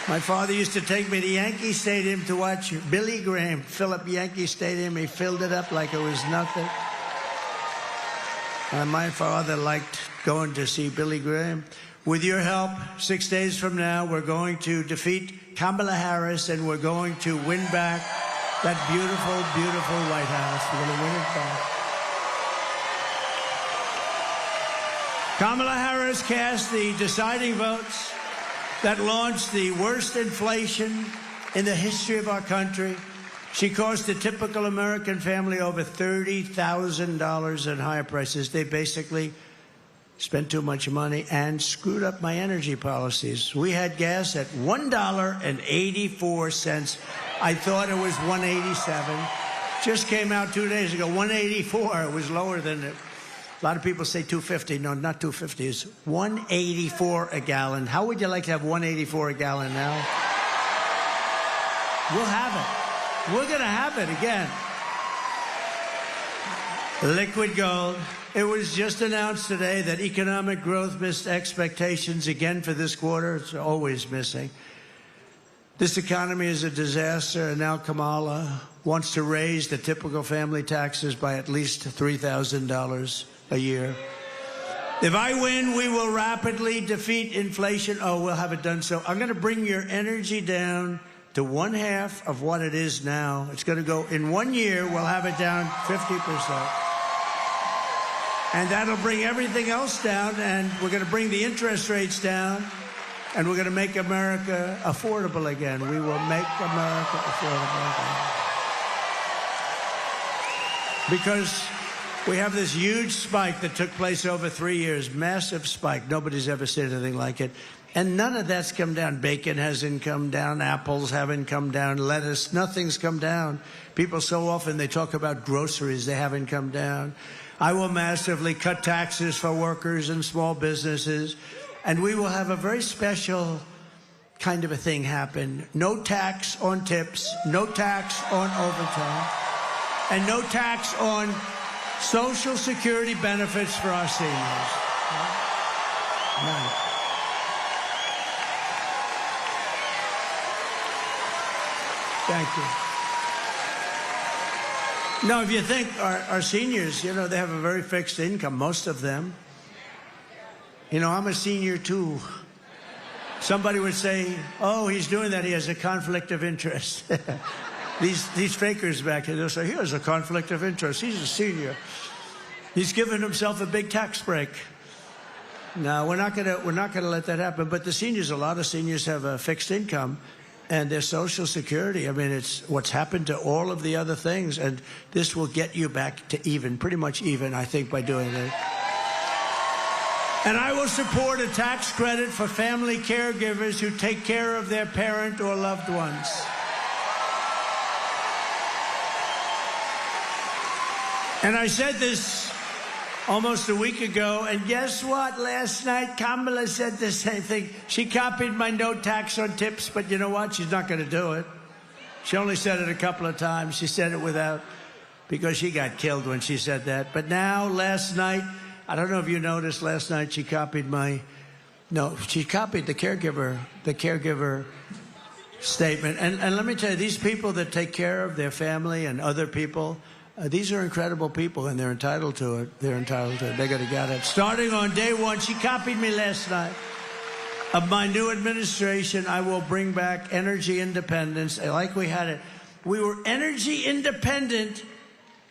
My father used to take me to Yankee Stadium to watch Billy Graham fill up Yankee Stadium. He filled it up like it was nothing. And my father liked going to see Billy Graham. With your help, 6 days from now, we're going to defeat Kamala Harris, and we're going to win back that beautiful, beautiful White House. We're going to win it back. Kamala Harris cast the deciding votes that launched the worst inflation in the history of our country. She cost a typical American family over $30,000 in higher prices. They basically spent too much money and screwed up my energy policies. We had gas at $1.84. I thought it was $1.87. Just came out 2 days ago, $1.84. It was lower than it. A lot of people say $2.50. No, not $2.50. It's $1.84 a gallon. How would you like to have $1.84 a gallon now? We'll have it. We're going to have it again. Liquid gold. It was just announced today that economic growth missed expectations again for this quarter. It's always missing. This economy is a disaster, and now Kamala wants to raise the typical family taxes by at least $3,000 a year. If I win, we will rapidly defeat inflation. Oh, we'll have it done so. I'm going to bring your energy down to 1/2 of what it is now. It's going to go, in 1 year, we'll have it down 50%. And that'll bring everything else down, and we're going to bring the interest rates down, and we're going to make America affordable again. We will make America affordable again. Because we have this huge spike that took place over 3 years, massive spike. Nobody's ever seen anything like it. And none of that's come down. Bacon hasn't come down. Apples haven't come down. Lettuce, nothing's come down. People so often, they talk about groceries. They haven't come down. I will massively cut taxes for workers and small businesses. And we will have a very special kind of a thing happen. No tax on tips, no tax on overtime, and no tax on Social Security benefits for our seniors. None. Thank you. No, if you think our seniors, you know, they have a very fixed income, most of them. You know, I'm a senior too. Somebody would say, oh, he's doing that, he has a conflict of interest. These fakers back here, they'll say, he has a conflict of interest, he's a senior. He's given himself a big tax break. No, we're not gonna let that happen. But the seniors, a lot of seniors have a fixed income, and their Social Security, I mean, it's what's happened to all of the other things, and this will get you back to even, pretty much even, I think, by doing it. And I will support a tax credit for family caregivers who take care of their parent or loved ones. And I said this almost a week ago, and guess what? Last night, Kamala said the same thing. She copied my no tax on tips, but you know what? She's not going to do it. She only said it a couple of times. She said it without, because she got killed when she said that. But now, last night, I don't know if you noticed, last night she copied she copied the caregiver statement. And let me tell you, these people that take care of their family and other people, these are incredible people, and they're entitled to it. They're entitled to it. They got to get it. Starting on day one, she copied me last night. Of my new administration, I will bring back energy independence, like we had it. We were energy independent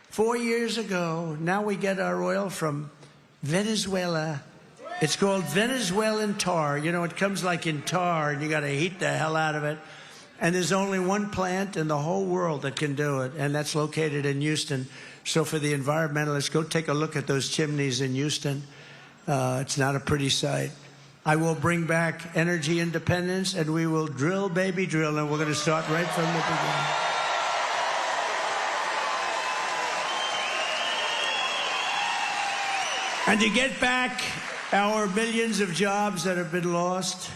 4 years ago. Now we get our oil from Venezuela. It's called Venezuelan tar. You know, it comes like in tar, and you got to heat the hell out of it. And there's only one plant in the whole world that can do it, and that's located in Houston. So for the environmentalists, go take a look at those chimneys in Houston. It's not a pretty sight. I will bring back energy independence, and we will drill, baby, drill, and we're going to start right from the beginning. And to get back our millions of jobs that have been lost,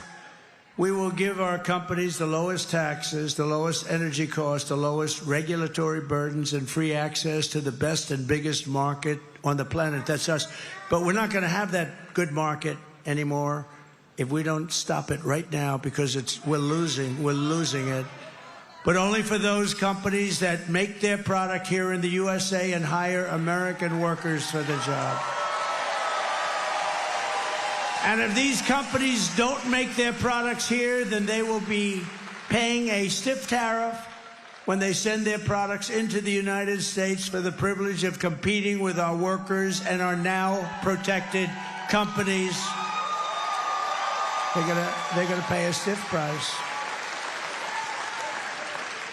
we will give our companies the lowest taxes, the lowest energy costs, the lowest regulatory burdens, and free access to the best and biggest market on the planet. That's us. But we're not going to have that good market anymore if we don't stop it right now, because we're losing it. But only for those companies that make their product here in the USA and hire American workers for the job. And if these companies don't make their products here, then they will be paying a stiff tariff when they send their products into the United States for the privilege of competing with our workers and our now protected companies. They're gonna pay a stiff price.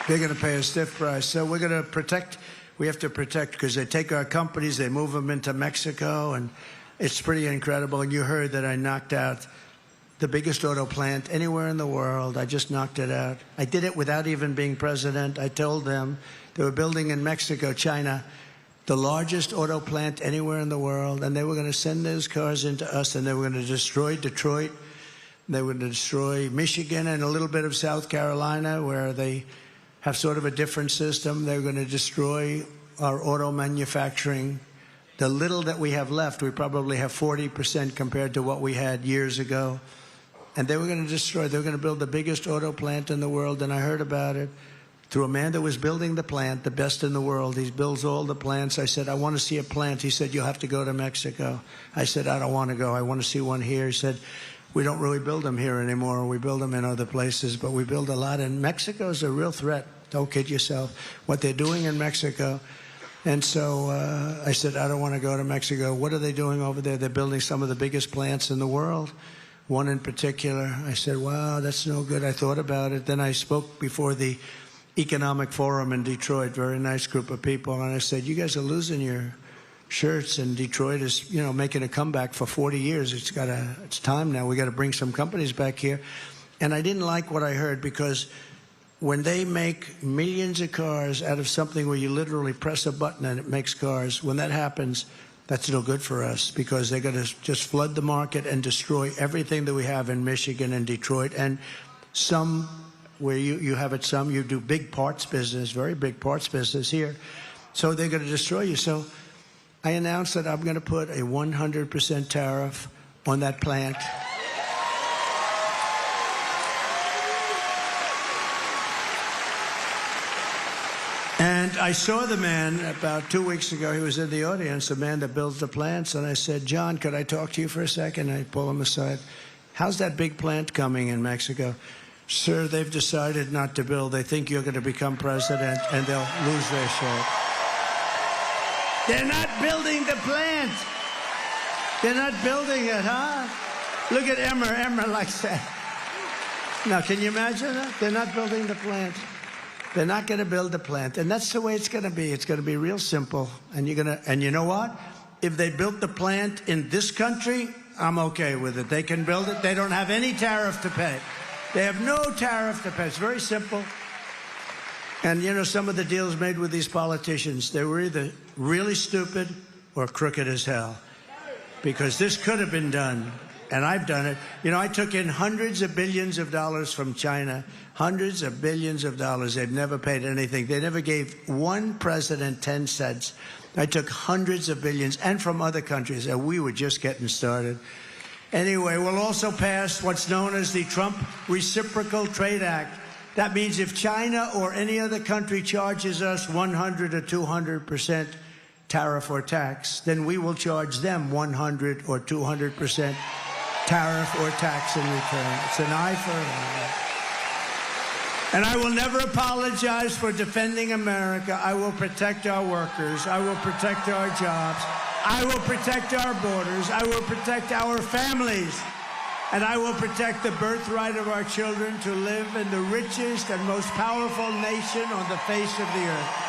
They're gonna pay a stiff price. So we're gonna protect. We have to protect, because they take our companies, they move them into Mexico, and it's pretty incredible. And you heard that I knocked out the biggest auto plant anywhere in the world. I just knocked it out. I did it without even being president. I told them they were building in Mexico, China, the largest auto plant anywhere in the world, and they were going to send those cars into us, and they were going to destroy Detroit. They were going to destroy Michigan and a little bit of South Carolina, where they have sort of a different system. They were going to destroy our auto manufacturing. The little that we have left, we probably have 40% compared to what we had years ago. And they were going to destroy, they were going to build the biggest auto plant in the world, and I heard about it through a man that was building the plant, the best in the world. He builds all the plants. I said, I want to see a plant. He said, you'll have to go to Mexico. I said, I don't want to go. I want to see one here. He said, we don't really build them here anymore. We build them in other places, but we build a lot. And Mexico's a real threat. Don't kid yourself. What they're doing in Mexico. And so I said, I don't want to go to Mexico. What are they doing over there? They're building some of the biggest plants in the world, one in particular. I said, wow, that's no good. I thought about it. Then I spoke before the Economic Forum in Detroit, very nice group of people. And I said, you guys are losing your shirts, and Detroit is, you know, making a comeback for 40 years. It's time now. We got to bring some companies back here. And I didn't like what I heard, because when they make millions of cars out of something where you literally press a button and it makes cars, when that happens, that's no good for us, because they're going to just flood the market and destroy everything that we have in Michigan and Detroit. And some, where you have it, some, you do big parts business, very big parts business here. So they're going to destroy you. So I announced that I'm going to put a 100% tariff on that plant. And I saw the man about 2 weeks ago. He was in the audience, the man that builds the plants. And I said, John, could I talk to you for a second? I pull him aside. How's that big plant coming in Mexico? Sir, they've decided not to build. They think you're going to become president, and they'll lose their shit. They're not building the plant. They're not building it, huh? Look at Emmer. Emmer likes that. Now, can you imagine that? They're not building the plant. They're not going to build the plant. And that's the way it's going to be. It's going to be real simple. And you know what? If they built the plant in this country, I'm okay with it. They can build it. They don't have any tariff to pay. They have no tariff to pay. It's very simple. And, you know, some of the deals made with these politicians, they were either really stupid or crooked as hell. Because this could have been done. And I've done it. You know, I took in hundreds of billions of dollars from China. Hundreds of billions of dollars. They've never paid anything. They never gave one president 10 cents. I took hundreds of billions, and from other countries, and we were just getting started. Anyway, we'll also pass what's known as the Trump Reciprocal Trade Act. That means if China or any other country charges us 100 or 200% tariff or tax, then we will charge them 100 or 200% tariff or tax in return. It's an eye for an eye. And I will never apologize for defending America. I will protect our workers. I will protect our jobs. I will protect our borders. I will protect our families. And I will protect the birthright of our children to live in the richest and most powerful nation on the face of the earth.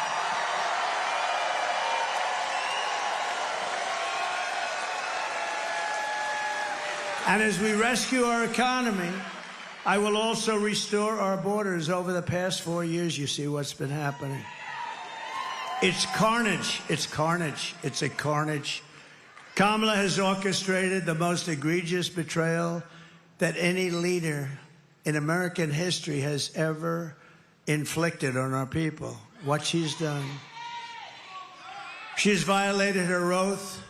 And as we rescue our economy, I will also restore our borders. Over the past 4 years, you see what's been happening. It's carnage. It's carnage. It's a carnage. Kamala has orchestrated the most egregious betrayal that any leader in American history has ever inflicted on our people. What she's done. She's violated her oath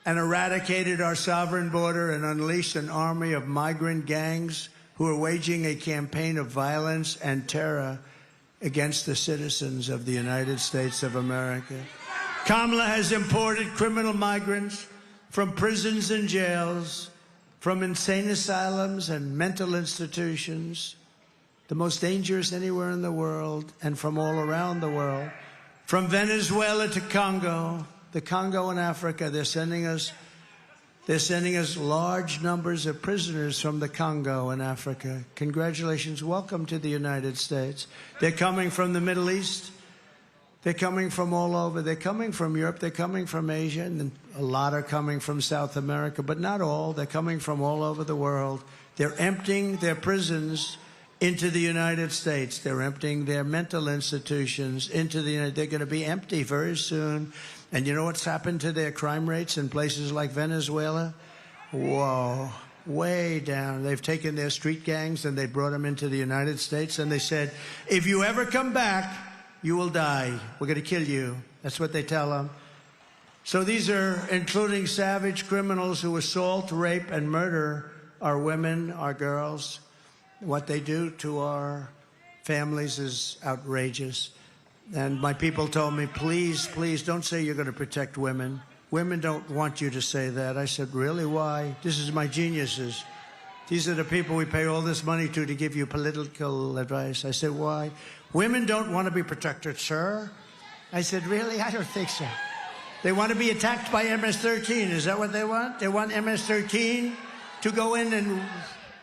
and eradicated our sovereign border and unleashed an army of migrant gangs who are waging a campaign of violence and terror against the citizens of the United States of America. Kamala has imported criminal migrants from prisons and jails, from insane asylums and mental institutions, the most dangerous anywhere in the world, and from all around the world. From Venezuela to Congo, the Congo in Africa, they're sending us large numbers of prisoners from the Congo in Africa. Congratulations. Welcome to the United States. They're coming from the Middle East. They're coming from all over. They're coming from Europe. They're coming from Asia. And a lot are coming from South America, but not all. They're coming from all over the world. They're emptying their prisons into the United States. They're emptying their mental institutions into the United States. They're going to be empty very soon. And you know what's happened to their crime rates in places like Venezuela? Whoa, way down. They've taken their street gangs and they brought them into the United States. And they said, if you ever come back, you will die. We're going to kill you. That's what they tell them. So these are including savage criminals who assault, rape, and murder our women, our girls. What they do to our families is outrageous. And my people told me, please, please don't say you're going to protect women. Women don't want you to say that. I said, really? Why? This is my geniuses. These are the people we pay all this money to give you political advice. I said, why? Women don't want to be protected, sir. I said, really? I don't think so. They want to be attacked by MS-13. Is that what they want? They want MS-13 to go in and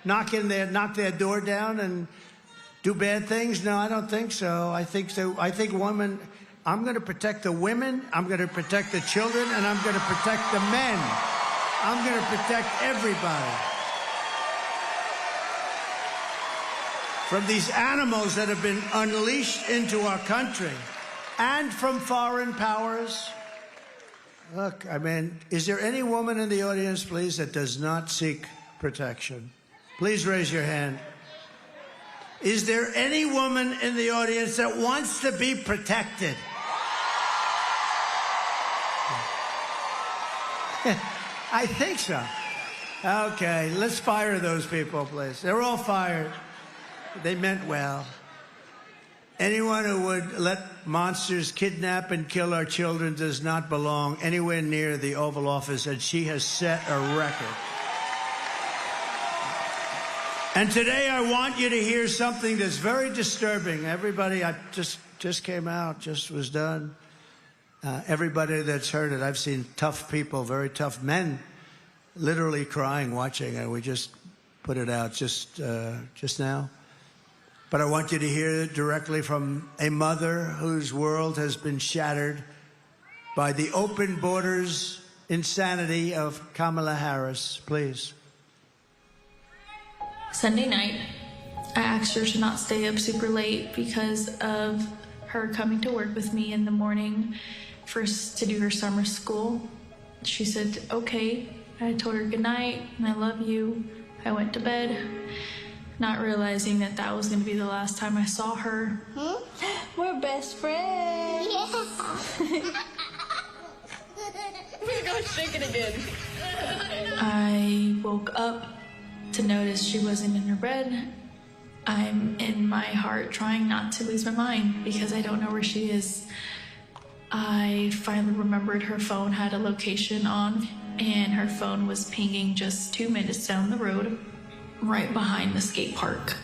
knock their door down and do bad things? No, I don't think so. I think women, I'm going to protect the women, I'm going to protect the children, and I'm going to protect the men. I'm going to protect everybody from these animals that have been unleashed into our country and from foreign powers. Look, I mean, is there any woman in the audience, please, that does not seek protection? Please raise your hand. Is there any woman in the audience that wants to be protected? I think so. Okay, let's fire those people, please. They're all fired. They meant well. Anyone who would let monsters kidnap and kill our children does not belong anywhere near the Oval Office, and she has set a record. And today I want you to hear something that's very disturbing. Everybody, I just came out, just was done. Everybody that's heard it, I've seen tough people, very tough men, literally crying watching, and we just put it out just now. But I want you to hear it directly from a mother whose world has been shattered by the open borders insanity of Kamala Harris. Please. Sunday night, I asked her to not stay up super late because of her coming to work with me in the morning to do her summer school. She said, okay. I told her good night and I love you. I went to bed, not realizing that that was going to be the last time I saw her. We're best friends. Yeah. We're going to shake it again. I woke up to notice she wasn't in her bed. I'm in my heart trying not to lose my mind because I don't know where she is. I finally remembered her phone had a location on, and her phone was pinging just 2 minutes down the road, right behind the skate park.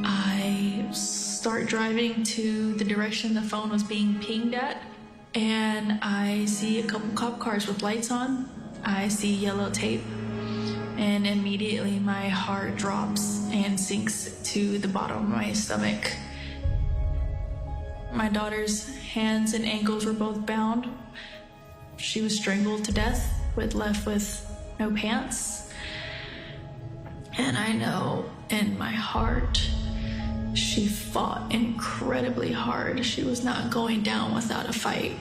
I start driving to the direction the phone was being pinged at, and I see a couple cop cars with lights on. I see yellow tape. And immediately my heart drops and sinks to the bottom of my stomach. My daughter's hands and ankles were both bound. She was strangled to death, left with no pants. And I know in my heart, she fought incredibly hard. She was not going down without a fight.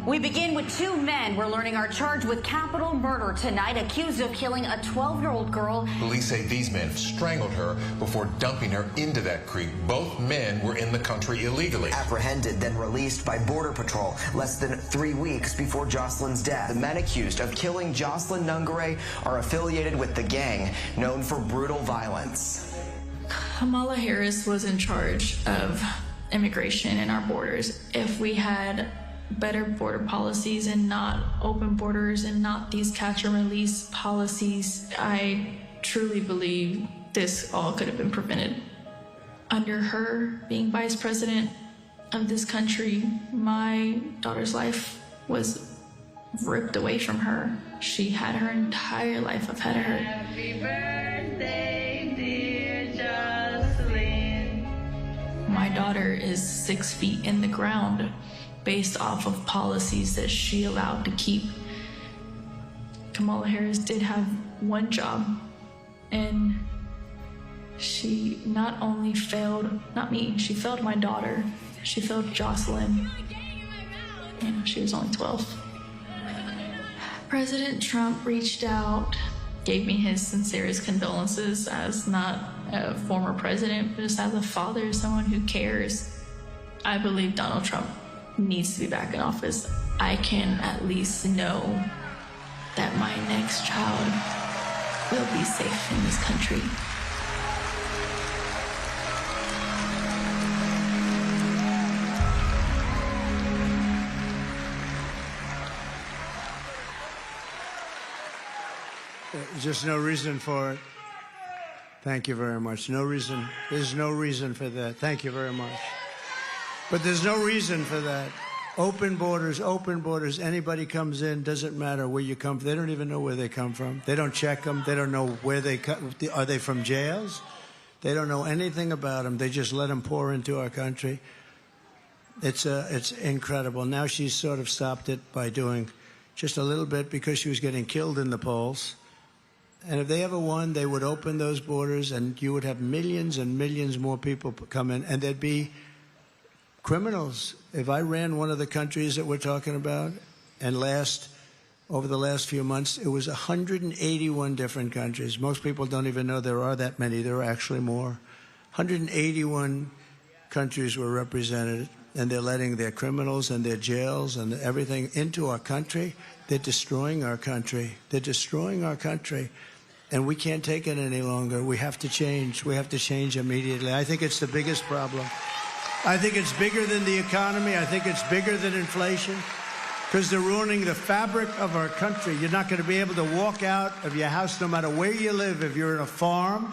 We begin with two men we're learning are charged with capital murder tonight, accused of killing a 12-year-old girl. Police say these men strangled her before dumping her into that creek. Both men were in the country illegally. Apprehended, then released by Border Patrol less than 3 weeks before Jocelyn's death. The men accused of killing Jocelyn Nungare are affiliated with the gang known for brutal violence. Kamala Harris was in charge of immigration and our borders. If we had better border policies and not open borders and not these catch and release policies, I truly believe this all could have been prevented. Under her being vice president of this country, my daughter's life was ripped away from her. She had her entire life ahead of her. Happy birthday, dear Jocelyn. My daughter is 6 feet in the ground based off of policies that she allowed to keep. Kamala Harris did have one job, and she not only failed, not me, she failed my daughter. She failed Jocelyn. You know, she was only 12. President Trump reached out, gave me his sincerest condolences as not a former president, but just as a father, someone who cares. I believe Donald Trump needs to be back in office. I can at least know that my next child will be safe in this country. Just no reason for it. Thank you very much. No reason. There's no reason for that. Thank you very much. But there's no reason for that. Open borders, open borders. Anybody comes in, doesn't matter where you come from. They don't even know where they come from. They don't check them. They don't know where they come. Are they from jails? They don't know anything about them. They just let them pour into our country. It's incredible. Now she's sort of stopped it by doing just a little bit because she was getting killed in the polls. And if they ever won, they would open those borders and you would have millions and millions more people come in, and there'd be criminals. If I ran one of the countries that we're talking about, and over the last few months, it was 181 different countries. Most people don't even know there are that many. There are actually more. 181 countries were represented, and they're letting their criminals and their jails and everything into our country. They're destroying our country. They're destroying our country. And we can't take it any longer. We have to change. We have to change immediately. I think it's the biggest problem. I think it's bigger than the economy. I think it's bigger than inflation, because they're ruining the fabric of our country. You're not going to be able to walk out of your house no matter where you live. If you're in a farm,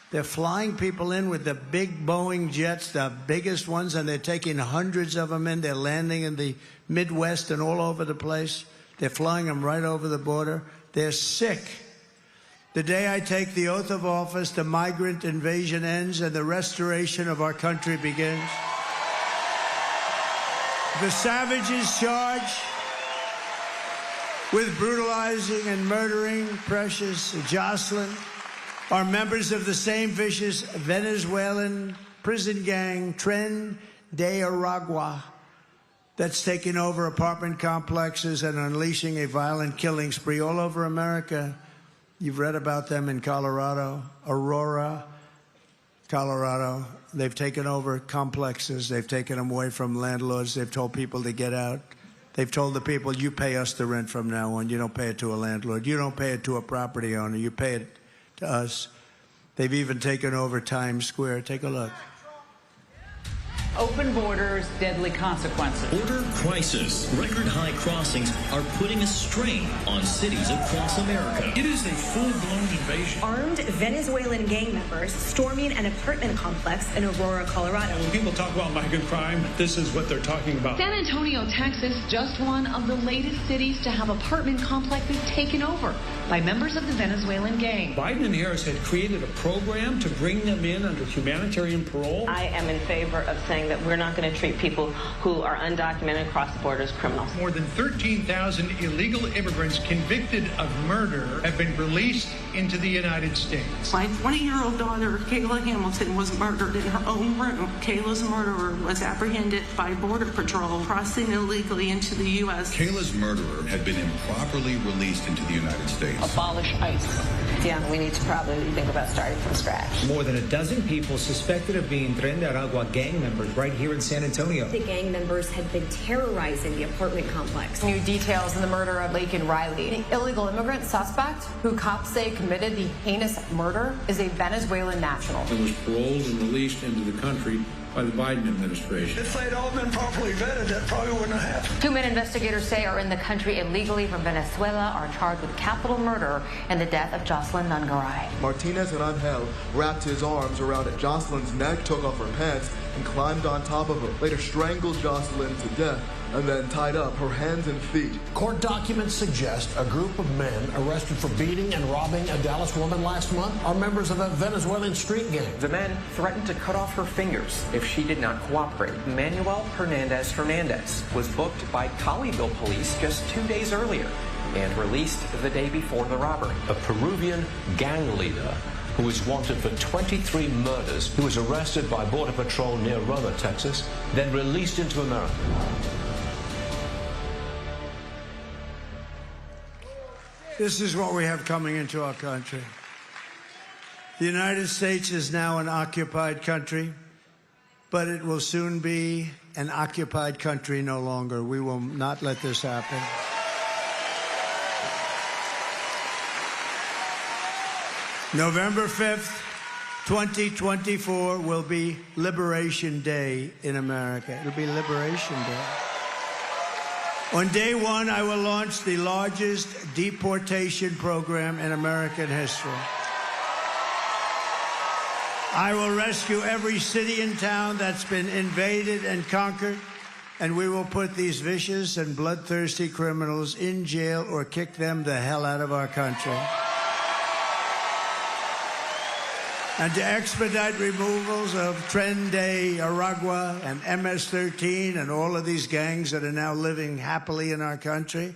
they're flying people in with the big Boeing jets, the biggest ones, and they're taking hundreds of them in. They're landing in the Midwest and all over the place. They're flying them right over the border. They're sick. The day I take the oath of office, the migrant invasion ends and the restoration of our country begins. The savages charged with brutalizing and murdering precious Jocelyn are members of the same vicious Venezuelan prison gang, Tren de Aragua, that's taking over apartment complexes and unleashing a violent killing spree all over America. You've read about them in Colorado, Aurora, Colorado. They've taken over complexes. They've taken them away from landlords. They've told people to get out. They've told the people, you pay us the rent from now on. You don't pay it to a landlord. You don't pay it to a property owner. You pay it to us. They've even taken over Times Square. Take a look. Open borders, deadly consequences. Border crisis. Record high crossings are putting a strain on cities across America. It is a full-blown invasion. Armed Venezuelan gang members storming an apartment complex in Aurora, Colorado. When people talk about migrant crime, this is what they're talking about. San Antonio, Texas, just one of the latest cities to have apartment complexes taken over by members of the Venezuelan gang. Biden and Harris had created a program to bring them in under humanitarian parole. I am in favor of saying that we're not going to treat people who are undocumented across the border as criminals. More than 13,000 illegal immigrants convicted of murder have been released into the United States. My 20-year-old daughter, Kayla Hamilton, was murdered in her own room. Kayla's murderer was apprehended by Border Patrol crossing illegally into the U.S. Kayla's murderer had been improperly released into the United States. Abolish ICE. Yeah, we need to probably think about starting from scratch. More than a dozen people suspected of being Tren de Aragua gang members right here in San Antonio. The gang members had been terrorizing the apartment complex. New details in the murder of Laken Riley. The illegal immigrant suspect, who cops say committed the heinous murder, is a Venezuelan national. He was paroled and released into the country by the Biden administration. If they'd all been properly vetted, that probably wouldn't have happened. 2 men investigators say are in the country illegally from Venezuela are charged with capital murder in the death of Jocelyn Nungaray. Martinez and Angel wrapped his arms around Jocelyn's neck, took off her pants, and climbed on top of her. Later strangled Jocelyn to death and then tied up her hands and feet. Court documents suggest a group of men arrested for beating and robbing a Dallas woman last month are members of a Venezuelan street gang. The men threatened to cut off her fingers if she did not cooperate. Manuel Hernandez was booked by Colleyville police just 2 days earlier and released the day before the robbery. A Peruvian gang leader who is wanted for 23 murders, who was arrested by Border Patrol near Roma, Texas, then released into America. This is what we have coming into our country. The United States is now an occupied country, but it will soon be an occupied country no longer. We will not let this happen. November 5th, 2024 will be Liberation Day in America. It'll be Liberation Day. On day one, I will launch the largest deportation program in American history. I will rescue every city and town that's been invaded and conquered, and we will put these vicious and bloodthirsty criminals in jail or kick them the hell out of our country. And to expedite removals of Tren de Aragua and MS-13 and all of these gangs that are now living happily in our country,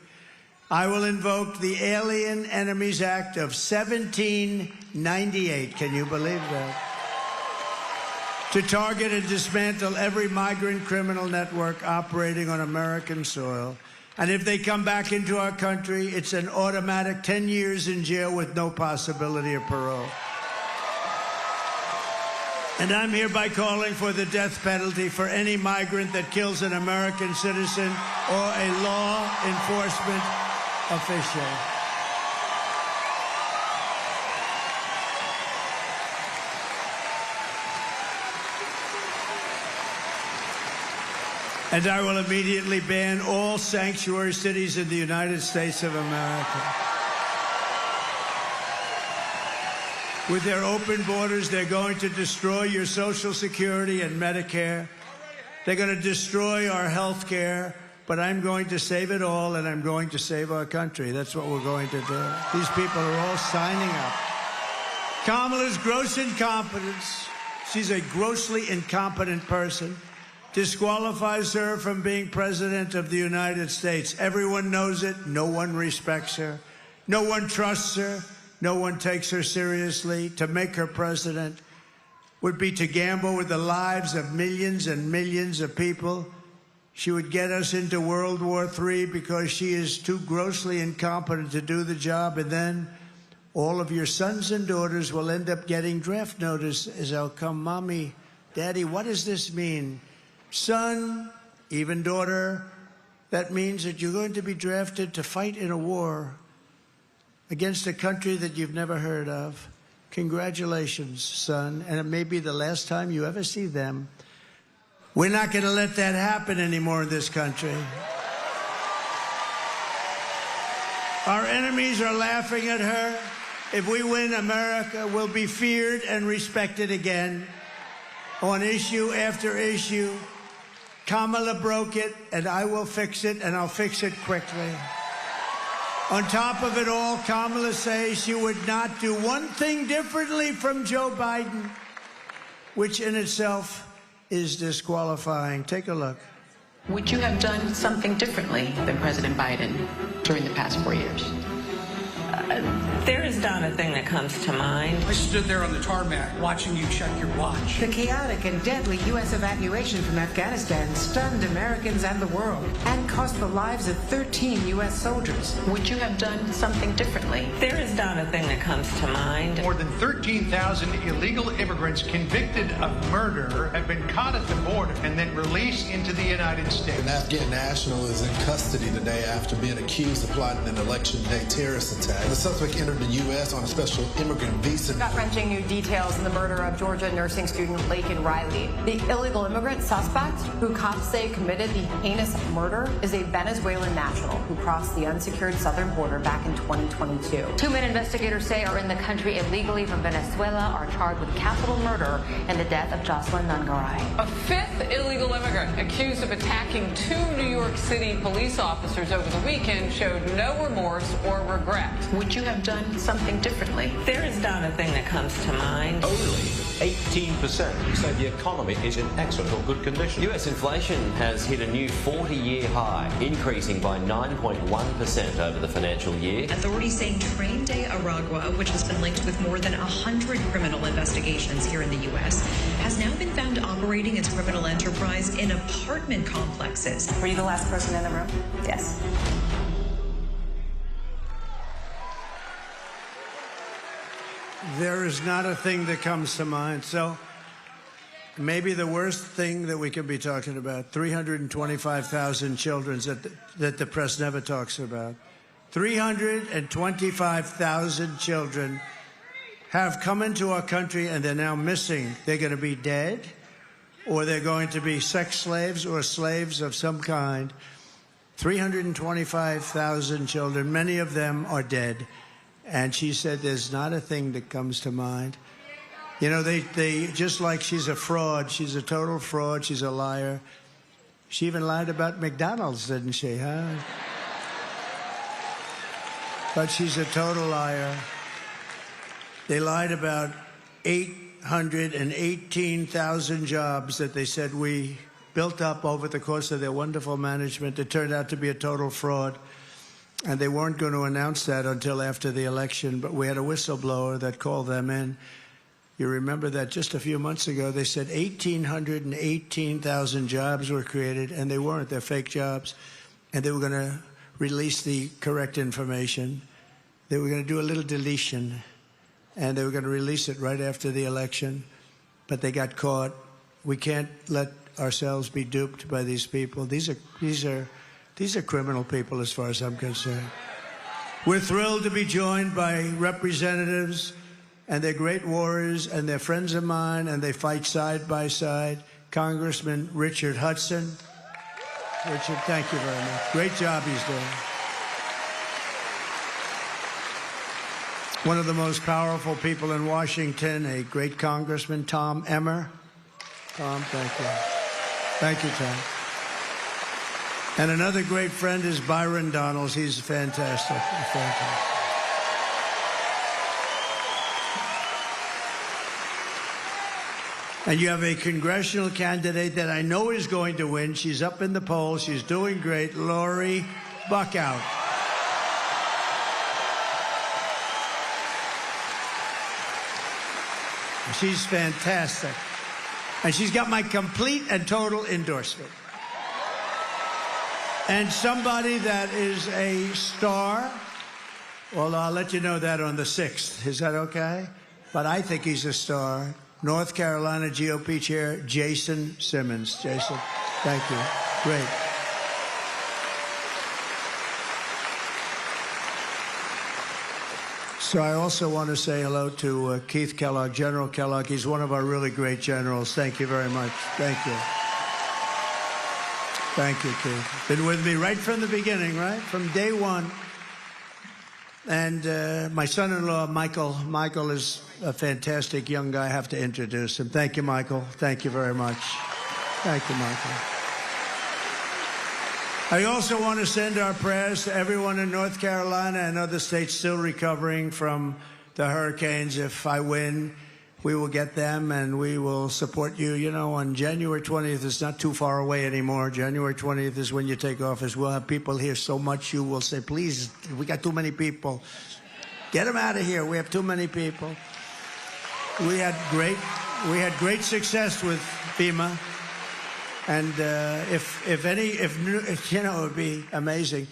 I will invoke the Alien Enemies Act of 1798. Can you believe that? To target and dismantle every migrant criminal network operating on American soil. And if they come back into our country, it's an automatic 10 years in jail with no possibility of parole. And I'm hereby calling for the death penalty for any migrant that kills an American citizen or a law enforcement official. And I will immediately ban all sanctuary cities in the United States of America. With their open borders, they're going to destroy your Social Security and Medicare. They're going to destroy our health care. But I'm going to save it all, and I'm going to save our country. That's what we're going to do. These people are all signing up. Kamala's gross incompetence, she's a grossly incompetent person, disqualifies her from being president of the United States. Everyone knows it. No one respects her. No one trusts her. No one takes her seriously. To make her president would be to gamble with the lives of millions and millions of people. She would get us into World War III because she is too grossly incompetent to do the job. And then all of your sons and daughters will end up getting draft notices. They'll come, Mommy, Daddy, what does this mean? Son, even daughter, that means that you're going to be drafted to fight in a war against a country that you've never heard of. Congratulations, son. And it may be the last time you ever see them. We're not going to let that happen anymore in this country. Our enemies are laughing at her. If we win, America will be feared and respected again on issue after issue. Kamala broke it, and I will fix it, and I'll fix it quickly. On top of it all, Kamala says she would not do one thing differently from Joe Biden, which in itself is disqualifying. Take a look. Would you have done something differently than President Biden during the past 4 years? There is not a thing that comes to mind. I stood there on the tarmac watching you check your watch. The chaotic and deadly U.S. evacuation from Afghanistan stunned Americans and the world and cost the lives of 13 U.S. soldiers. Would you have done something differently? There is not a thing that comes to mind. More than 13,000 illegal immigrants convicted of murder have been caught at the border and then released into the United States. An Afghan national is in custody today after being accused of plotting an election day terrorist attack. The suspect entered the U.S. on a special immigrant visa. Gut-wrenching new details in the murder of Georgia nursing student Laken Riley. The illegal immigrant suspect, who cops say committed the heinous murder, is a Venezuelan national who crossed the unsecured southern border back in 2022. 2 men investigators say are in the country illegally from Venezuela are charged with capital murder in the death of Jocelyn Nungaray. A 5th illegal immigrant accused of attacking 2 New York City police officers over the weekend showed no remorse or regret. Would you have done something differently? There is not a thing that comes to mind. Only 18% say the economy is in excellent or good condition. US inflation has hit a new 40-year high, increasing by 9.1% over the financial year. Authorities saying Train de Aragua, which has been linked with more than 100 criminal investigations here in the U.S., has now been found operating its criminal enterprise in apartment complexes. Were you the last person in the room? Yes. There is not a thing that comes to mind. So maybe the worst thing that we could be talking about, 325,000 children that the press never talks about. 325,000 children have come into our country and they're now missing. They're going to be dead, or they're going to be sex slaves or slaves of some kind. 325,000 children, many of them are dead. And she said there's not a thing that comes to mind. You know, they just like she's a fraud. She's a total fraud. She's a liar. She even lied about McDonald's, didn't she, huh? But she's a total liar. They lied about 818,000 jobs that they said we built up over the course of their wonderful management. It turned out to be a total fraud. And they weren't going to announce that until after the election, but we had a whistleblower that called them in. You remember that just a few months ago, they said 1,818,000 jobs were created, and they weren't. They're fake jobs. And they were going to release the correct information. They were going to do a little deletion, and they were going to release it right after the election, but they got caught. We can't let ourselves be duped by these people. These are criminal people as far as I'm concerned. We're thrilled to be joined by representatives, and they're great warriors, and they're friends of mine, and they fight side by side. Congressman Richard Hudson. Richard, thank you very much. Great job he's doing. One of the most powerful people in Washington, a great congressman, Tom Emmer. Tom, thank you. Thank you, Tom. And another great friend is Byron Donalds. He's fantastic. Fantastic. And you have a congressional candidate that I know is going to win. She's up in the polls. She's doing great. Lori Buckout. She's fantastic. And she's got my complete and total endorsement. And somebody that is a star, well, I'll let you know that on the 6th. Is that okay? But I think he's a star. North Carolina GOP Chair Jason Simmons. Jason, thank you. Great. So I also want to say hello to Keith Kellogg, General Kellogg. He's one of our really great generals. Thank you very much. Thank you. Thank you, Keith. Been with me right from the beginning, right? From day one. And my son-in-law, Michael. Michael is a fantastic young guy. I have to introduce him. Thank you, Michael. Thank you very much. Thank you, Michael. I also want to send our prayers to everyone in North Carolina and other states still recovering from the hurricanes. If I win, we will get them and we will support you. You know, on January 20th, it's not too far away anymore. January 20th is when you take office. We'll have people here so much you will say, please, we got too many people. Get them out of here. We have too many people. We had great success with FEMA. And if you know, it would be amazing.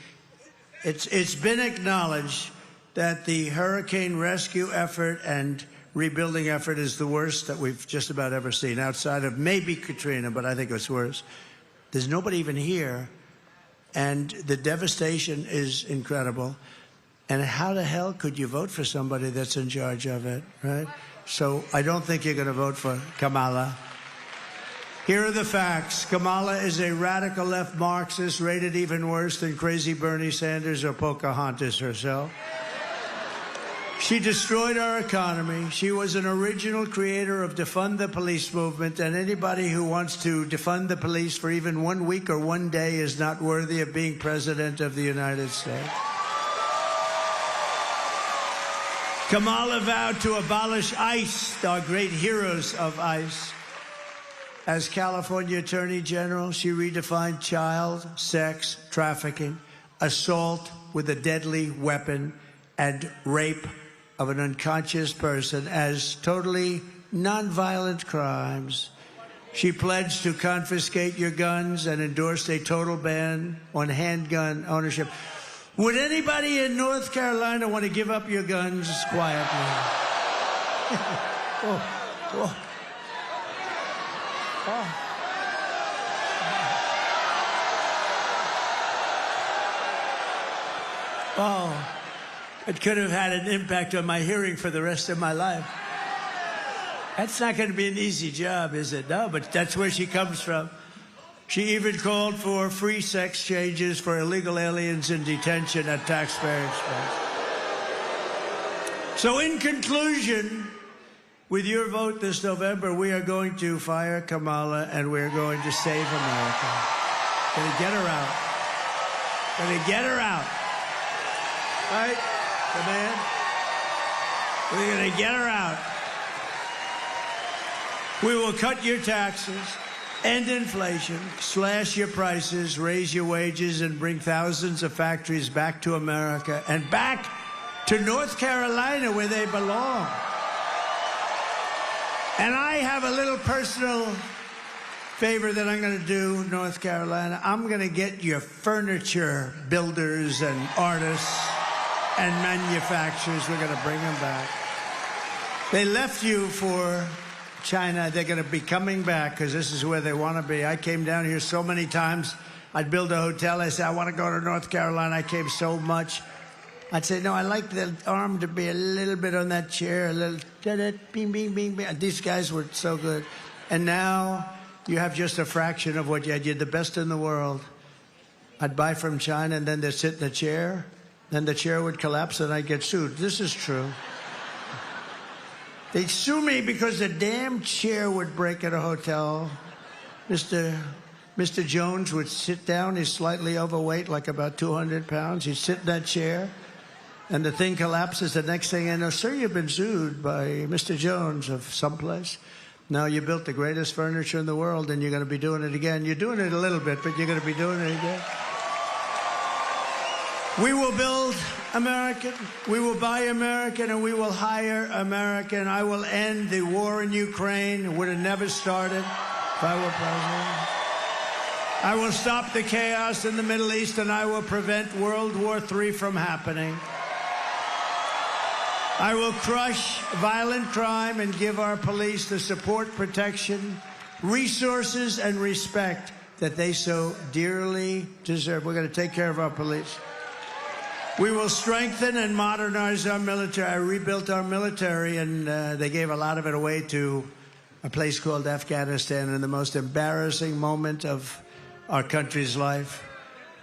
It's been acknowledged that the hurricane rescue effort and rebuilding effort is the worst that we've just about ever seen, outside of maybe Katrina, but I think it's worse. There's nobody even here, and the devastation is incredible. And how the hell could you vote for somebody that's in charge of it, right? So I don't think you're going to vote for Kamala. Here are the facts. Kamala is a radical left Marxist, rated even worse than crazy Bernie Sanders or Pocahontas herself. She destroyed our economy. She was an original creator of defund the police movement, and anybody who wants to defund the police for even 1 week or 1 day is not worthy of being president of the United States. Kamala vowed to abolish ICE, our great heroes of ICE. As California Attorney General, she redefined child sex trafficking, assault with a deadly weapon, and rape of an unconscious person as totally nonviolent crimes. She pledged to confiscate your guns and endorsed a total ban on handgun ownership. Would anybody in North Carolina want to give up your guns quietly? Oh, it could have had an impact on my hearing for the rest of my life. That's not going to be an easy job, is it? No, but that's where she comes from. She even called for free sex changes for illegal aliens in detention at taxpayer expense. So in conclusion, with your vote this November, we are going to fire Kamala and we're going to save America. Going to get her out. Going to get her out. Right? The man? We're going to get her out. We will cut your taxes, end inflation, slash your prices, raise your wages, and bring thousands of factories back to America and back to North Carolina where they belong. And I have a little personal favor that I'm going to do, North Carolina. I'm going to get your furniture builders and artists and manufacturers. We're going to bring them back. They left you for China. They're going to be coming back because this is where they want to be. I came down here so many times. I'd build a hotel. I said, I want to go to North Carolina. I came so much. I'd say, no, I like the arm to be a little bit on that chair, a little bing, bing, bing, bing. These guys were so good. And now you have just a fraction of what you had. You're the best in the world. I'd buy from China, and then they'd sit in the chair. Then the chair would collapse, and I'd get sued. This is true. They'd sue me because the damn chair would break at a hotel. Mr. Jones would sit down. He's slightly overweight, like about 200 pounds. He'd sit in that chair, and the thing collapses. The next thing I know, sir, you've been sued by Mr. Jones of someplace. Now you built the greatest furniture in the world, and you're going to be doing it again. You're doing it a little bit, but you're going to be doing it again. We will build American, we will buy American, and we will hire American. I will end the war in Ukraine. It would have never started if I were president. I will stop the chaos in the Middle East, and I will prevent World War III from happening. I will crush violent crime and give our police the support, protection, resources, and respect that they so dearly deserve. We're going to take care of our police. We will strengthen and modernize our military. I rebuilt our military, and they gave a lot of it away to a place called Afghanistan in the most embarrassing moment of our country's life.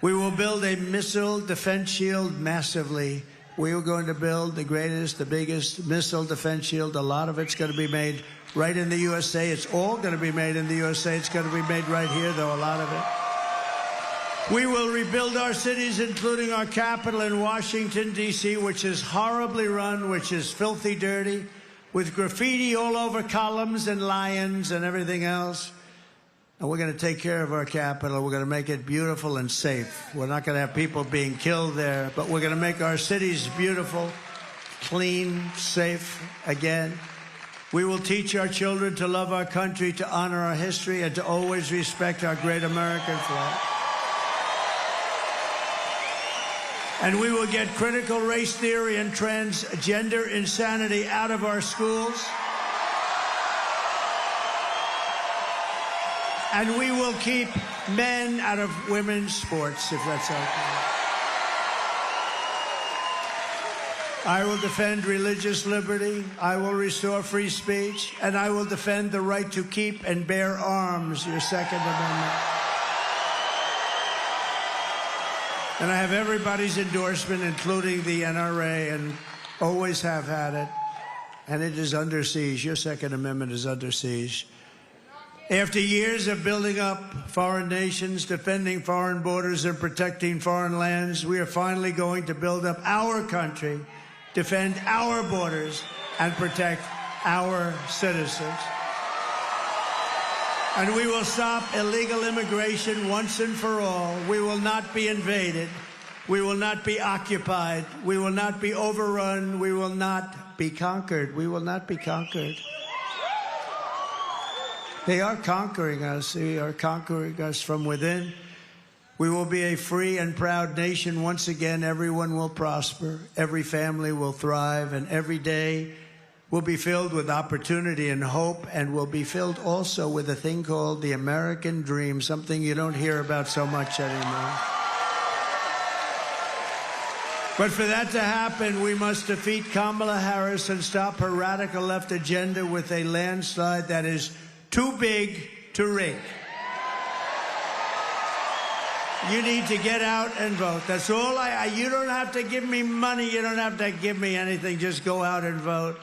We will build a missile defense shield massively. We are going to build the greatest, the biggest missile defense shield. A lot of it's going to be made right in the USA. It's all going to be made in the USA. It's going to be made right here, though, a lot of it. We will rebuild our cities, including our capital in Washington, D.C., which is horribly run, which is filthy dirty, with graffiti all over columns and lions and everything else. And we're going to take care of our capital. We're going to make it beautiful and safe. We're not going to have people being killed there, but we're going to make our cities beautiful, clean, safe again. We will teach our children to love our country, to honor our history, and to always respect our great American flag. And we will get critical race theory and transgender insanity out of our schools. And we will keep men out of women's sports, if that's okay. I will defend religious liberty. I will restore free speech. And I will defend the right to keep and bear arms, your Second Amendment. And I have everybody's endorsement, including the NRA, and always have had it. And it is under siege. Your Second Amendment is under siege. After years of building up foreign nations, defending foreign borders, and protecting foreign lands, we are finally going to build up our country, defend our borders, and protect our citizens. And we will stop illegal immigration once and for all. We will not be invaded. We will not be occupied. We will not be overrun. We will not be conquered. We will not be conquered. They are conquering us. They are conquering us from within. We will be a free and proud nation. Once again, everyone will prosper. Every family will thrive. And every day will be filled with opportunity and hope, and will be filled also with a thing called the American dream, something you don't hear about so much anymore. But for that to happen, we must defeat Kamala Harris and stop her radical left agenda with a landslide that is too big to rig. You need to get out and vote. That's all you don't have to give me money. You don't have to give me anything. Just go out and vote.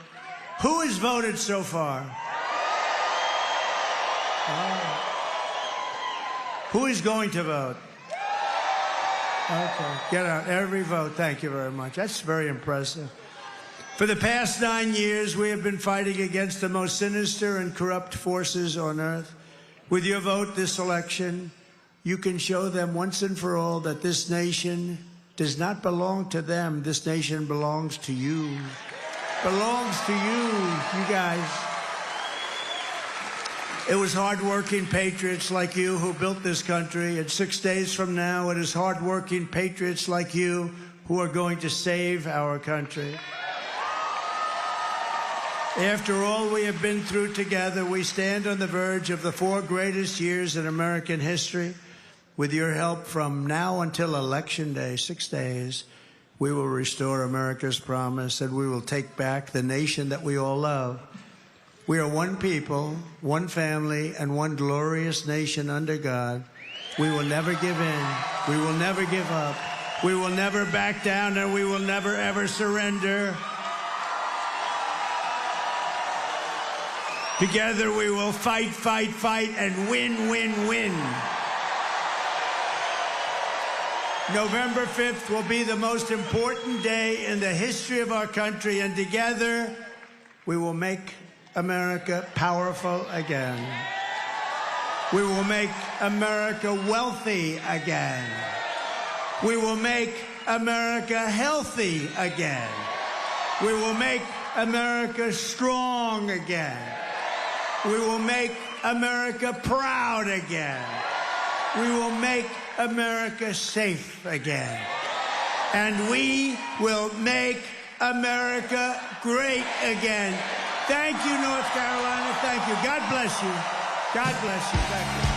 Who has voted so far? Oh. Who is going to vote? Okay, get out. Every vote. Thank you very much. That's very impressive. For the past 9 years, we have been fighting against the most sinister and corrupt forces on earth. With your vote this election, you can show them once and for all that this nation does not belong to them. This nation belongs to you. Belongs to you guys. It was hard-working patriots like you who built this country. And 6 days from now, it is hard-working patriots like you who are going to save our country. After all we have been through together, we stand on the verge of the 4 greatest years in American history. With your help from now until Election Day, 6 days, we will restore America's promise, and we will take back the nation that we all love. We are one people, one family, and one glorious nation under God. We will never give in. We will never give up. We will never back down, and we will never, ever surrender. Together we will fight, fight, fight, and win, win, win. November 5th will be the most important day in the history of our country, and together we will make America powerful again. We will make America wealthy again. We will make America healthy again. We will make America strong again. We will make America proud again. We will make America safe again. And we will make America great again. Thank you, North Carolina. Thank you. God bless you. God bless you. Thank you.